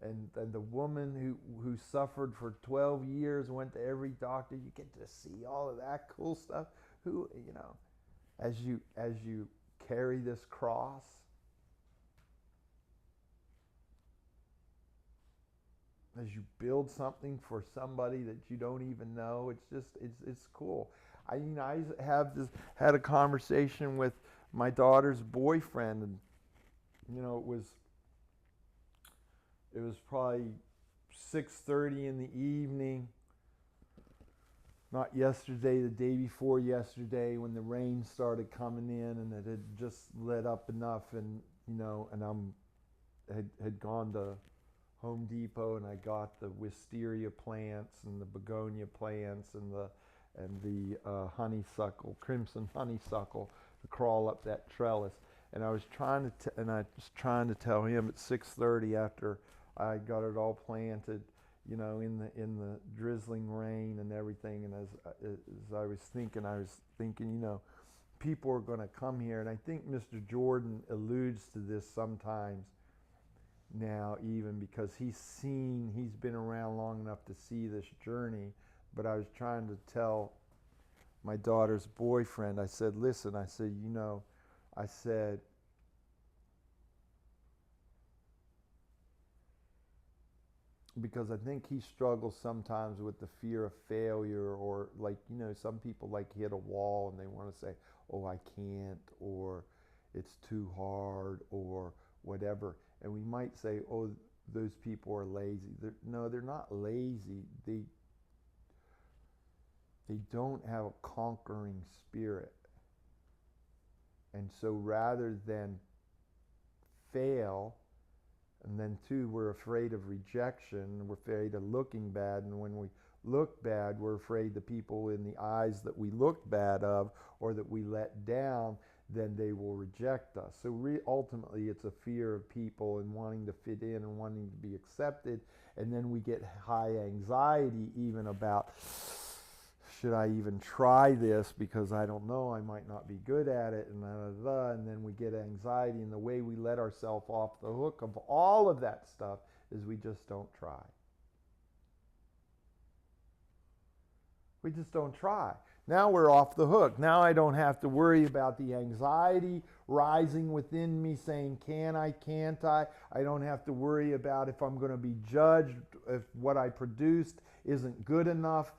and the woman who suffered for 12 years, went to every doctor. You get to see all of that cool stuff. Who, you know, as you carry this cross, as you build something for somebody that you don't even know, it's cool. I had a conversation with my daughter's boyfriend, and it was probably 6:30 in the evening. Not yesterday, the day before yesterday, when the rain started coming in, and it had just let up enough, and had gone to Home Depot, and I got the wisteria plants and the begonia plants and the honeysuckle, crimson honeysuckle, to crawl up that trellis. And I was trying to tell him at 6:30, after I got it all planted, in the drizzling rain and everything. And as I was thinking, people are going to come here, and I think Mr. Jordan alludes to this sometimes now, even because he's been around long enough to see this journey. But I was trying to tell my daughter's boyfriend, I said, listen, I said, because I think he struggles sometimes with the fear of failure, or some people hit a wall and they want to say, oh, I can't, or it's too hard, or whatever. And we might say, oh, those people are lazy. No, they're not lazy. They don't have a conquering spirit. And so rather than fail, and then two, we're afraid of rejection, we're afraid of looking bad, and when we look bad, we're afraid the people in the eyes that we look bad of, or that we let down, then they will reject us. So ultimately, it's a fear of people and wanting to fit in and wanting to be accepted. And then we get high anxiety even about, should I even try this, because I don't know, I might not be good at it, and then we get anxiety. And the way we let ourselves off the hook of all of that stuff is we just don't try. We just don't try. Now we're off the hook. Now I don't have to worry about the anxiety rising within me saying, can I, can't I? I don't have to worry about if I'm going to be judged, if what I produced isn't good enough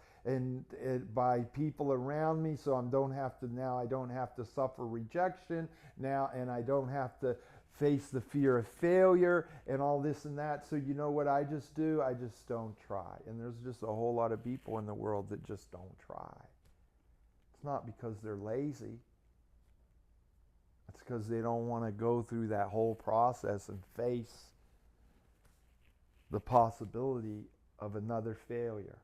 by people around me, so I don't have to suffer rejection now, and I don't have to face the fear of failure and all this and that. So you know what I just do? I just don't try. And there's just a whole lot of people in the world that just don't try. It's not because they're lazy. It's because they don't want to go through that whole process and face the possibility of another failure.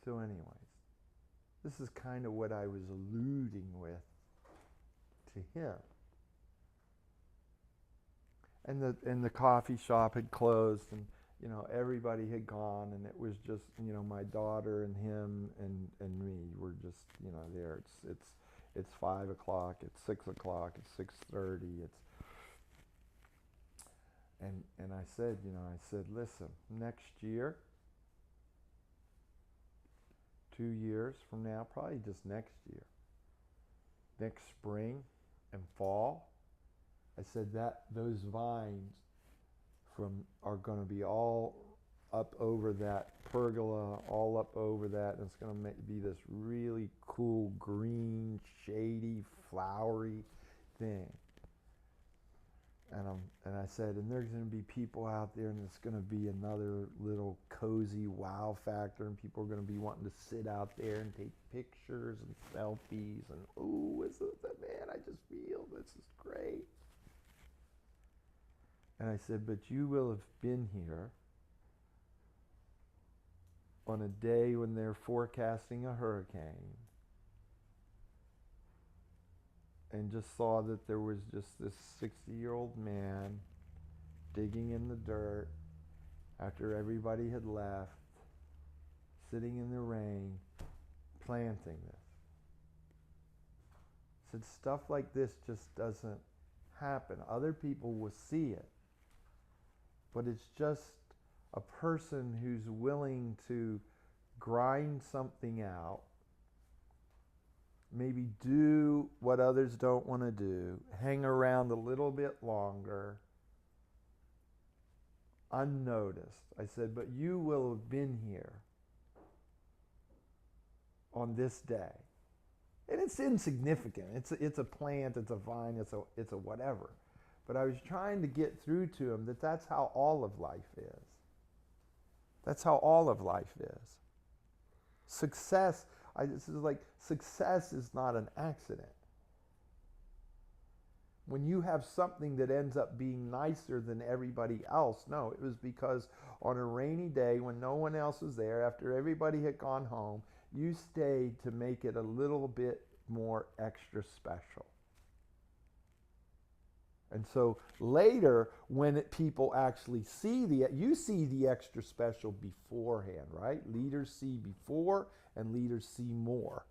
So anyways, this is kind of what I was alluding with to him. And the coffee shop had closed, and you know, everybody had gone, and it was just, you know, my daughter and him and me were just, you know, there. It's 5 o'clock, it's 6 o'clock, it's 6:30, and I said, you know, listen, next year, 2 years from now, probably just next year, next spring and fall, I said that those vines are going to be all up over that pergola, all up over that, and it's going to be this really cool green, shady, flowery thing. And I said, and there's going to be people out there, and it's going to be another little cozy wow factor, and people are going to be wanting to sit out there and take pictures and selfies, and ooh, man, I just feel this is great. And I said, but you will have been here on a day when they're forecasting a hurricane and just saw that there was just this 60-year-old man digging in the dirt after everybody had left, sitting in the rain, planting this. I said, stuff like this just doesn't happen. Other people will see it, but it's just a person who's willing to grind something out, maybe do what others don't want to do, hang around a little bit longer, unnoticed. I said, but you will have been here on this day. And it's insignificant. It's a plant, it's a vine, it's a whatever. But I was trying to get through to him that that's how all of life is. That's how all of life is. Success is not an accident. When you have something that ends up being nicer than everybody else, no, it was because on a rainy day when no one else was there, after everybody had gone home, you stayed to make it a little bit more extra special. And so later, when people actually see you see the extra special beforehand, right? Leaders see before and leaders see more.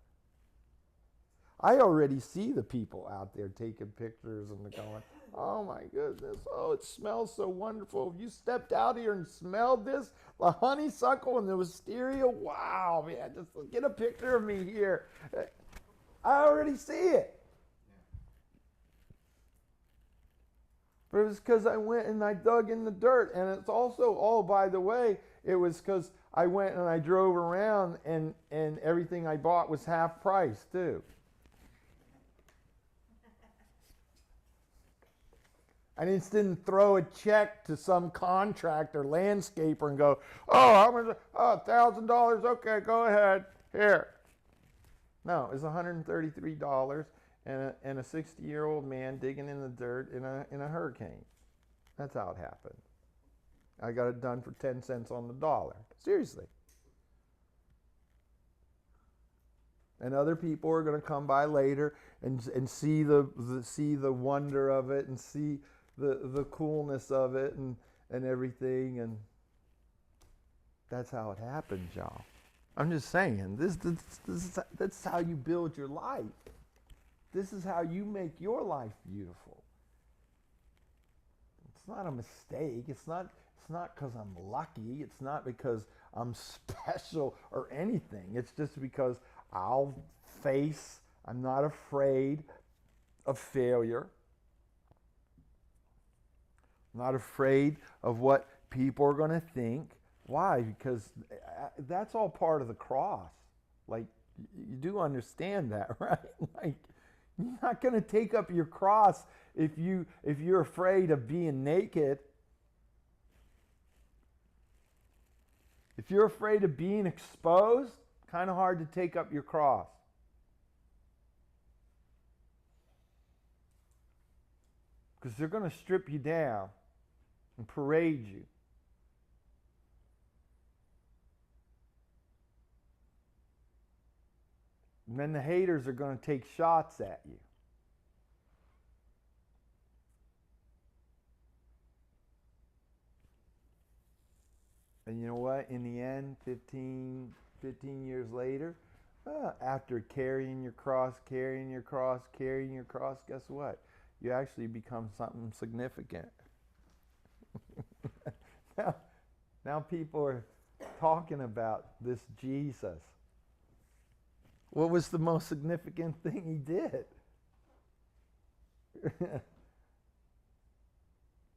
I already see the people out there taking pictures and going, oh my goodness, oh, it smells so wonderful. If you stepped out here and smelled this, the honeysuckle and the wisteria, wow, man, just get a picture of me here. I already see it. But it was because I went and I dug in the dirt. And it's also, oh, by the way, it was because I went and I drove around and everything I bought was half price too. I just didn't throw a check to some contractor, landscaper, and go, oh, how much? Oh, $1,000. Okay, go ahead. Here. No, it was $133 and a 60-year-old man digging in the dirt in a hurricane. That's how it happened. I got it done for 10 cents on the dollar. Seriously. And other people are going to come by later and see the wonder of it and see the coolness of it and everything, and that's how it happens, y'all. I'm just saying, that's how you build your life. This is how you make your life beautiful. It's not a mistake. It's not because I'm lucky. It's not because I'm special or anything. It's just because I'm not afraid of failure. I'm not afraid of what people are going to think. Why? Because that's all part of the cross. Like, you do understand that, right? Like, you're not going to take up your cross if you're afraid of being naked. If you're afraid of being exposed, kind of hard to take up your cross. Because they're going to strip you down and parade you. And then the haters are going to take shots at you. And you know what? In the end, 15 years later, after carrying your cross, guess what? You actually become something significant. now people are talking about this Jesus. What was the most significant thing he did?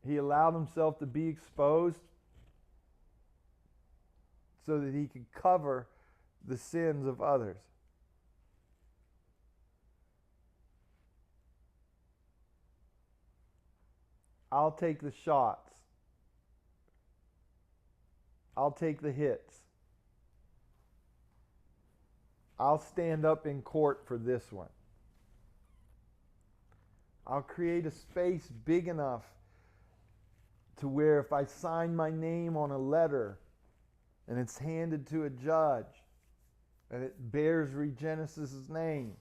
He allowed himself to be exposed so that he could cover the sins of others. I'll take the shots. I'll take the hits. I'll stand up in court for this one. I'll create a space big enough to where if I sign my name on a letter and it's handed to a judge and it bears Regenesis' name,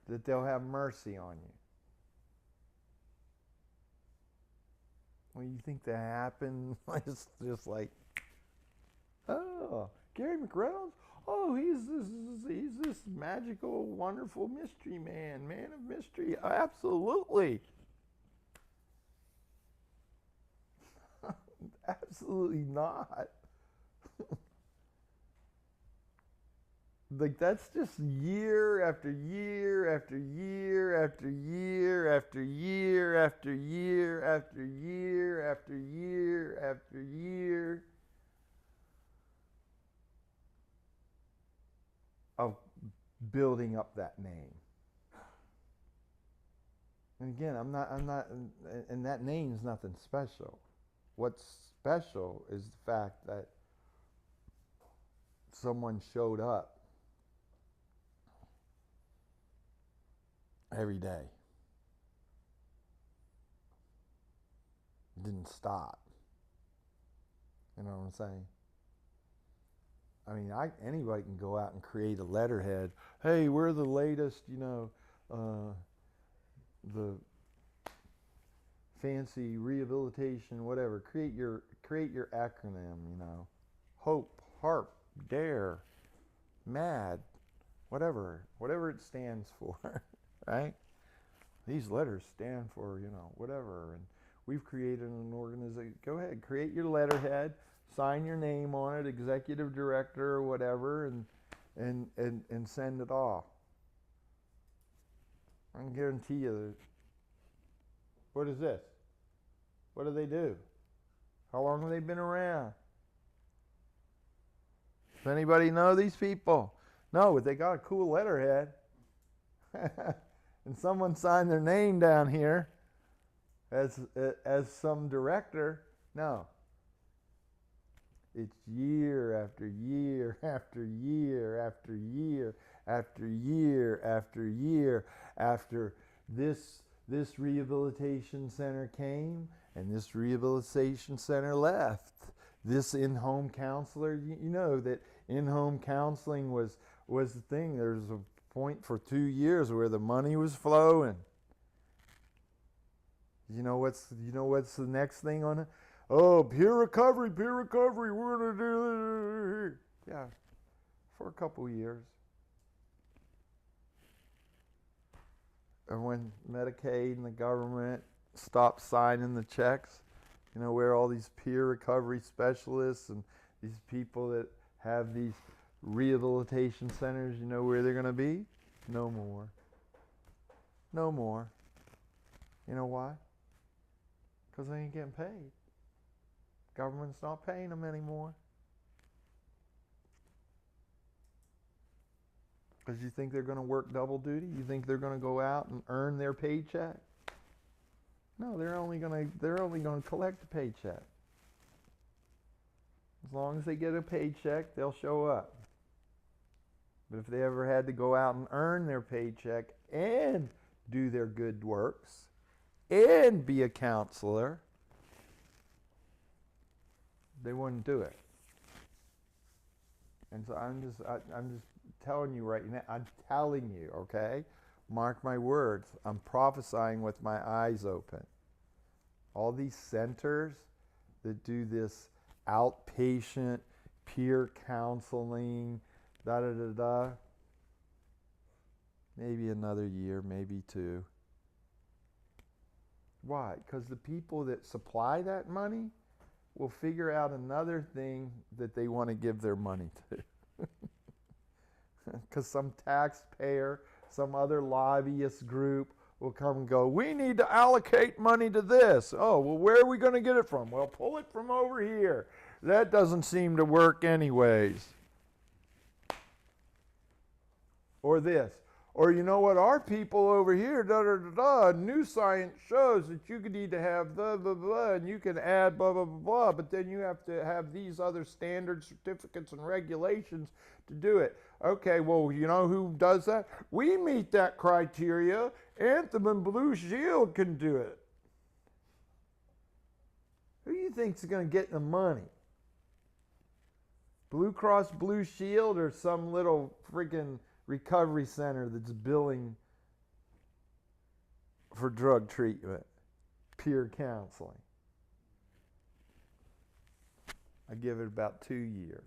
that they'll have mercy on you. Well, you think that happened? It's just like, oh, Gary McReynolds? Oh, he's this magical, wonderful mystery man of mystery. Absolutely. Absolutely not. Like, that's just year after year after year after year after year after year after year after year after year of building up that name. And again, I'm not, and that name's nothing special. What's special is the fact that someone showed up every day. Didn't stop. You know what I'm saying? I mean, anybody can go out and create a letterhead. Hey, we're the latest, the fancy rehabilitation, whatever. Create your acronym. Hope, HARP, DARE, MAD, whatever it stands for, right? These letters stand for, whatever. And we've created an organization. Go ahead, create your letterhead, sign your name on it, executive director or whatever, and send it off. I can guarantee you that. What is this? What do they do? How long have they been around? Does anybody know these people? No, but they got a cool letterhead. And someone signed their name down here as some director. No. It's year after year after year after year after year after year after this rehabilitation center came and this rehabilitation center left. This in-home counselor, you know that in-home counseling was the thing. There's a point for 2 years where the money was flowing. You know what's the next thing on it? Oh, peer recovery, we're going to do this. Yeah, for a couple years. And when Medicaid and the government stop signing the checks? You know, where all these peer recovery specialists and these people that have these rehabilitation centers, you know where they're going to be? No more. No more. You know why? Because they ain't getting paid. Government's not paying them anymore. Because you think they're going to work double duty? You think they're going to go out and earn their paycheck? No, they're only going to collect a paycheck. As long as they get a paycheck, they'll show up. But if they ever had to go out and earn their paycheck and do their good works and be a counselor, they wouldn't do it. And so I'm just telling you right now, I'm telling you, okay? Mark my words. I'm prophesying with my eyes open. All these centers that do this outpatient peer counseling, maybe another year, maybe two. Why? Because the people that supply that money will figure out another thing that they want to give their money to. Because some taxpayer, some other lobbyist group will come and go, we need to allocate money to this. Oh, well, where are we going to get it from? Well, pull it from over here. That doesn't seem to work anyways. Or this. Or you know what, our people over here, new science shows that you could need to have blah, blah, blah, and you can add blah, blah, blah, blah, but then you have to have these other standard certificates and regulations to do it. Okay, well, you know who does that? We meet that criteria. Anthem and Blue Shield can do it. Who do you think's going to get the money? Blue Cross Blue Shield or some little freaking recovery center that's billing for drug treatment, peer counseling? I give it about 2 years.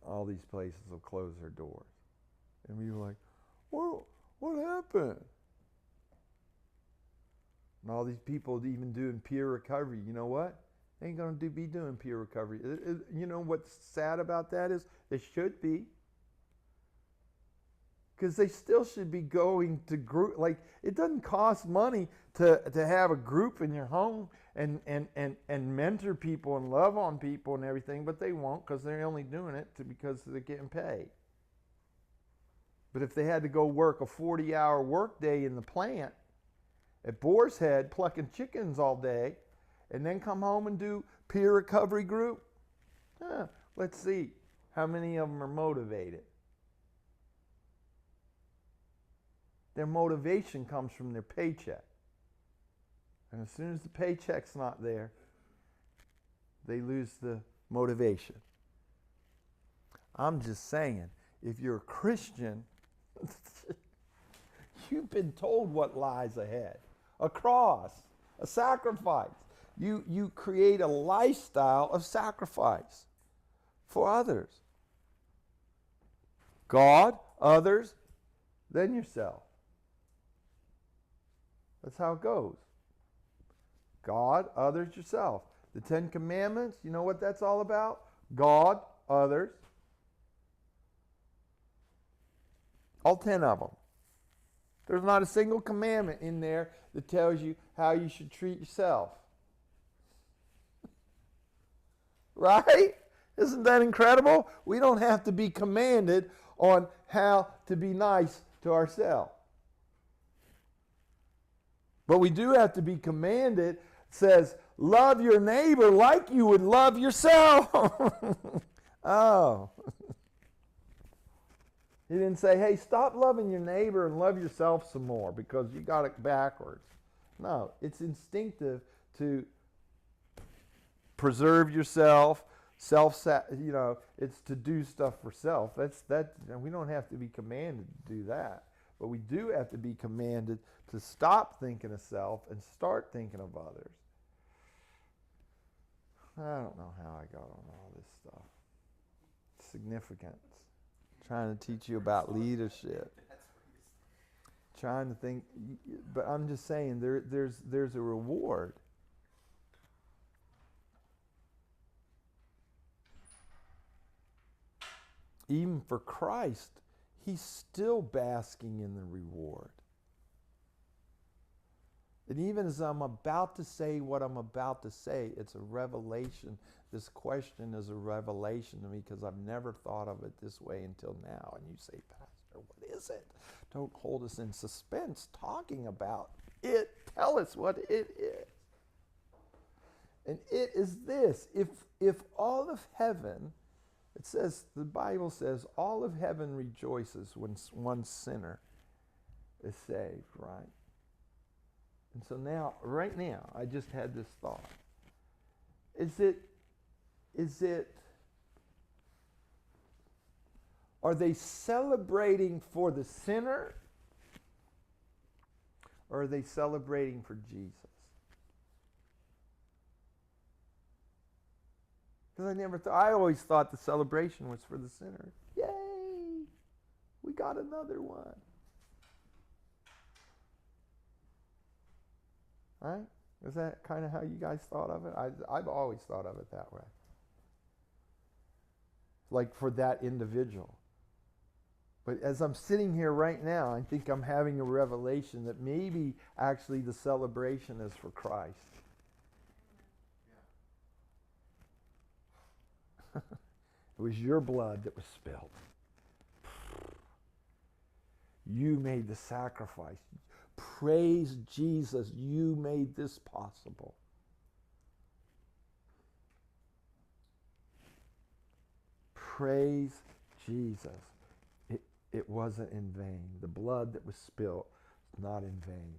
All these places will close their doors. And we were like, well, what happened? And all these people even doing peer recovery, you know what? They ain't going to be doing peer recovery. You know what's sad about that is they should be. Because they still should be going to group. Like, it doesn't cost money to have a group in your home and mentor people and love on people and everything, but they won't because they're only doing it because they're getting paid. But if they had to go work a 40-hour workday in the plant at Boar's Head plucking chickens all day and then come home and do peer recovery group, let's see how many of them are motivated. Their motivation comes from their paycheck. And as soon as the paycheck's not there, they lose the motivation. I'm just saying, if you're a Christian, you've been told what lies ahead. A cross, a sacrifice. You create a lifestyle of sacrifice for others. God, others, then yourself. That's how it goes. God, others, yourself. The 10 Commandments, you know what that's all about? God, others. All 10 of them. There's not a single commandment in there that tells you how you should treat yourself. Right? Isn't that incredible? We don't have to be commanded on how to be nice to ourselves. But we do have to be commanded, says, love your neighbor like you would love yourself. Oh. He didn't say, hey, stop loving your neighbor and love yourself some more because you got it backwards. No, it's instinctive to preserve yourself, it's to do stuff for self. We don't have to be commanded to do that. But we do have to be commanded to stop thinking of self and start thinking of others. I don't know how I got on all this stuff. Significance. Trying to teach you about leadership. trying to think, but I'm just saying there's a reward. Even for Christ, he's still basking in the reward. And even as I'm about to say what I'm about to say, it's a revelation. This question is a revelation to me because I've never thought of it this way until now. And you say, Pastor, what is it? Don't hold us in suspense talking about it. Tell us what it is. And it is this. If all of heaven, it says, the Bible says, all of heaven rejoices when one sinner is saved, right? And so now, right now, I just had this thought. Are they celebrating for the sinner? Or are they celebrating for Jesus? Because I always thought the celebration was for the sinner. Yay! We got another one. Right? Is that kind of how you guys thought of it? I've always thought of it that way. Like for that individual. But as I'm sitting here right now, I think I'm having a revelation that maybe actually the celebration is for Christ. It was your blood that was spilled. You made the sacrifice. Praise Jesus, you made this possible. Praise Jesus. It wasn't in vain. The blood that was spilled was not in vain.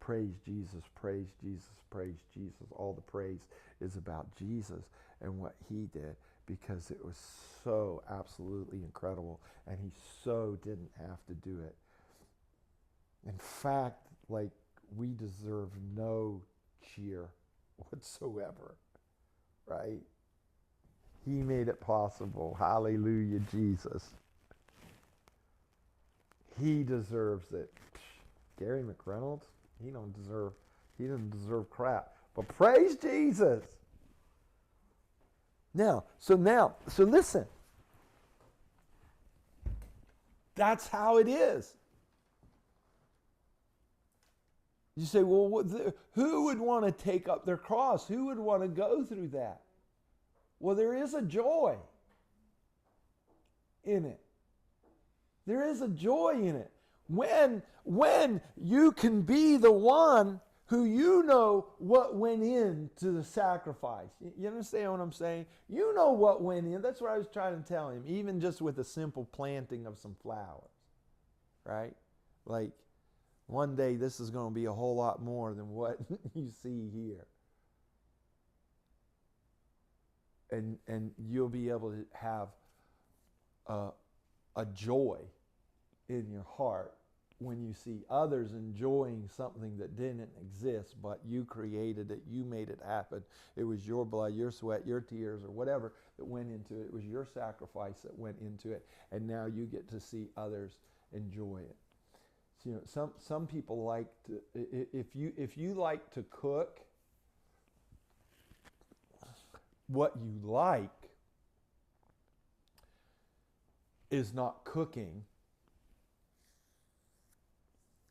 Praise Jesus, praise Jesus, praise Jesus. All the praise is about Jesus and what he did because it was so absolutely incredible and he so didn't have to do it. In fact, like, we deserve no cheer whatsoever, right? He made it possible. Hallelujah, Jesus. He deserves it. Gary McReynolds, he doesn't deserve crap. But praise Jesus. So listen. That's how it is. You say, well, who would want to take up their cross? Who would want to go through that? Well, there is a joy in it. There is a joy in it. When you can be the one who you know what went into the sacrifice. You understand what I'm saying? You know what went in. That's what I was trying to tell him. Even just with a simple planting of some flowers. Right? Like, one day this is going to be a whole lot more than what you see here. And you'll be able to have a joy in your heart when you see others enjoying something that didn't exist, but you created it, you made it happen. It was your blood, your sweat, your tears, or whatever that went into it. It was your sacrifice that went into it, and now you get to see others enjoy it. So, some people like to, if you like to cook, what you like is not cooking.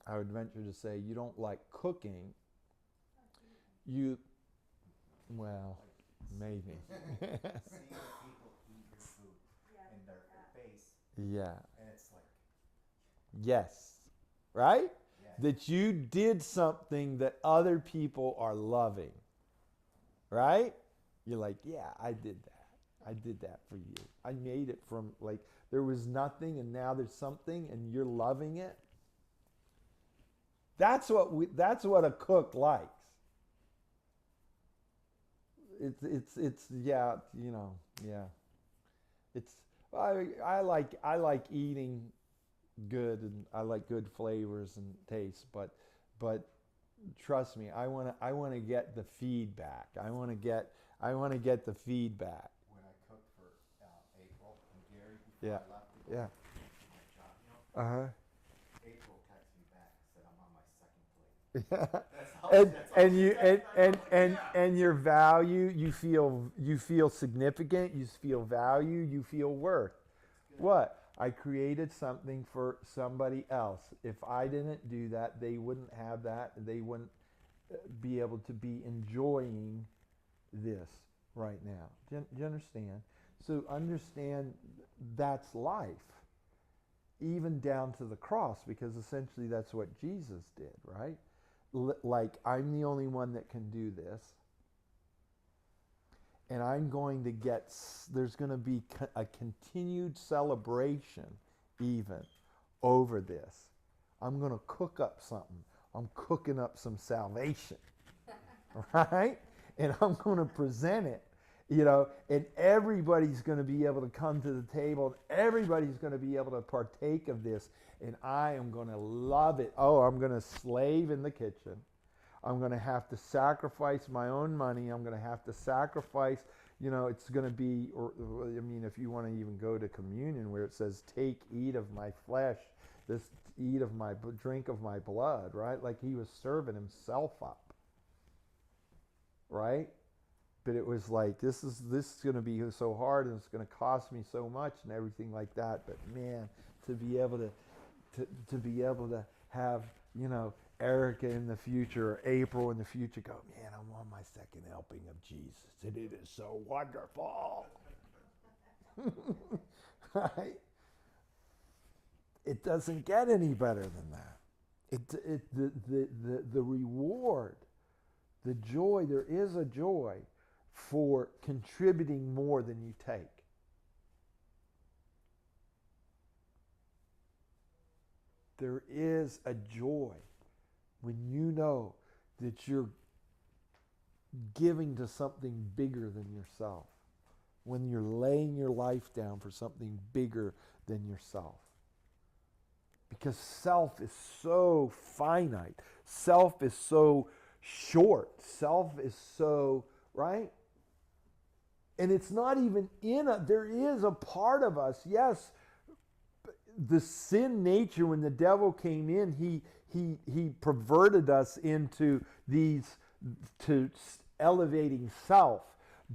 I would venture to say you don't like cooking. Well, maybe. Seeing people eat your food in their face. Yeah. And it's like. Yes. Right? Yeah. That you did something that other people are loving. Right? You're like, yeah, I did that. I did that for you. I made it from, like, there was nothing and now there's something and you're loving it. That's what a cook likes. It's yeah, yeah. It's I like eating good and I like good flavors and tastes, but trust me, I want to get the feedback. I want to get the feedback. When I cooked for April and Gary before I left to go to my job, Uh-huh. April texted me back And you and your value, you feel significant, you feel value, you feel worth. What? I created something for somebody else. If I didn't do that, they wouldn't have that. They wouldn't be able to be enjoying this right now. Do you understand? So understand that's life, even down to the cross, because essentially that's what Jesus did, right? Like, I'm the only one that can do this, and I'm going to get, there's going to be a continued celebration even over this. I'm going to cook up something. I'm cooking up some salvation, right? And I'm going to present it, and everybody's going to be able to come to the table. Everybody's going to be able to partake of this, and I am going to love it. Oh, I'm going to slave in the kitchen. I'm going to have to sacrifice my own money. I'm going to have to sacrifice, it's going to be, if you want to even go to communion where it says, take, eat of my flesh, drink of my blood, right? Like he was serving himself up, right? But it was like, this is going to be so hard, and it's going to cost me so much and everything like that. But man, to be able to have, Erica in the future, or April in the future, go, man, I'm on my second helping of Jesus, and it is so wonderful. Right? It doesn't get any better than that. The reward, the joy, there is a joy for contributing more than you take. There is a joy when you know that you're giving to something bigger than yourself, when you're laying your life down for something bigger than yourself. Because self is so finite. Self is so short. Self is so, right? And it's not even there is a part of us, yes, the sin nature, when the devil came in, he perverted us into to elevating self.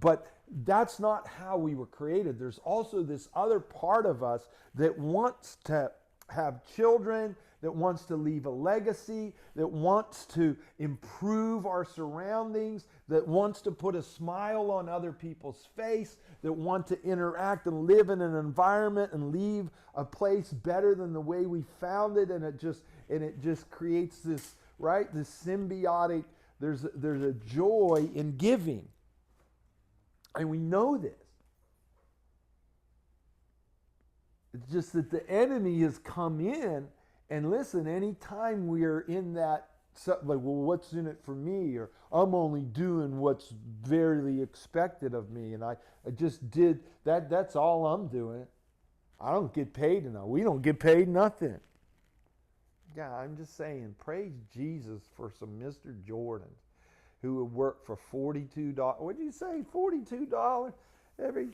But that's not how we were created. There's also this other part of us that wants to have children, that wants to leave a legacy, that wants to improve our surroundings, that wants to put a smile on other people's face, that want to interact and live in an environment and leave a place better than the way we found it. And it just creates this, right, this symbiotic, there's a joy in giving. And we know this. It's just that the enemy has come in, and listen, anytime we're in that, like, well, what's in it for me? Or I'm only doing what's verily expected of me, and I just did that. That's all I'm doing. I don't get paid enough. We don't get paid nothing. Yeah, I'm just saying, praise Jesus for some Mr. Jordans who would work for $42. What did you say? $42 every...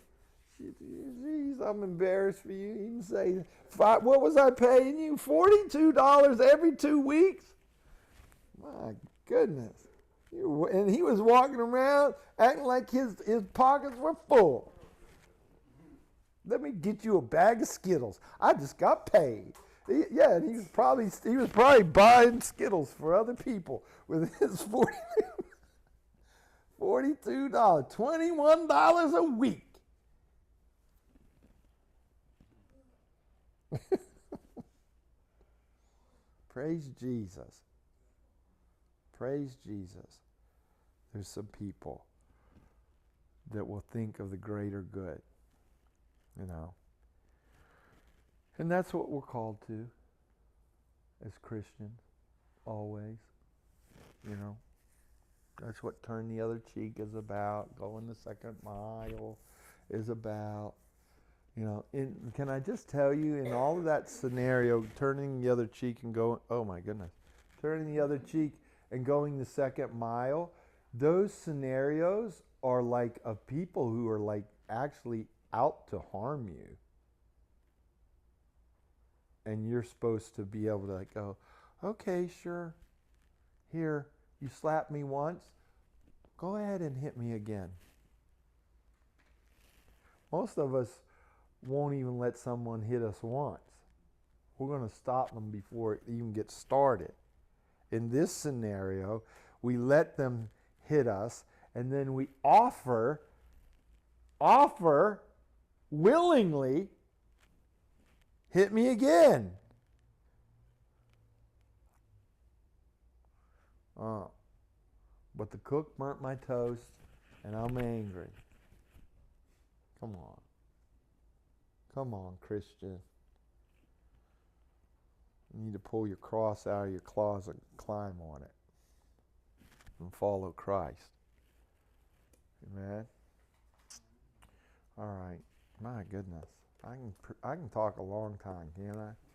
Jeez, I'm embarrassed for you. You can say, what was I paying you? $42 every 2 weeks? My goodness. And he was walking around acting like his pockets were full. Let me get you a bag of Skittles. I just got paid. And he was probably buying Skittles for other people with his $42, $21 a week. Praise Jesus. Praise Jesus. There's some people that will think of the greater good, And that's what we're called to as Christians, always, That's what Turn the Other Cheek is about, going the second mile is about. Can I just tell you, in all of that scenario, turning the other cheek and going, oh my goodness, turning the other cheek and going the second mile, those scenarios are like of people who are like actually out to harm you. And you're supposed to be able to like go, okay, sure. Here, you slapped me once. Go ahead and hit me again. Most of us won't even let someone hit us once. We're going to stop them before it even gets started. In this scenario, we let them hit us, and then we offer willingly, hit me again. But the cook burnt my toast, and I'm angry. Come on. Come on, Christian. You need to pull your cross out of your closet and climb on it and follow Christ. Amen. All right. My goodness. I can talk a long time, can't I?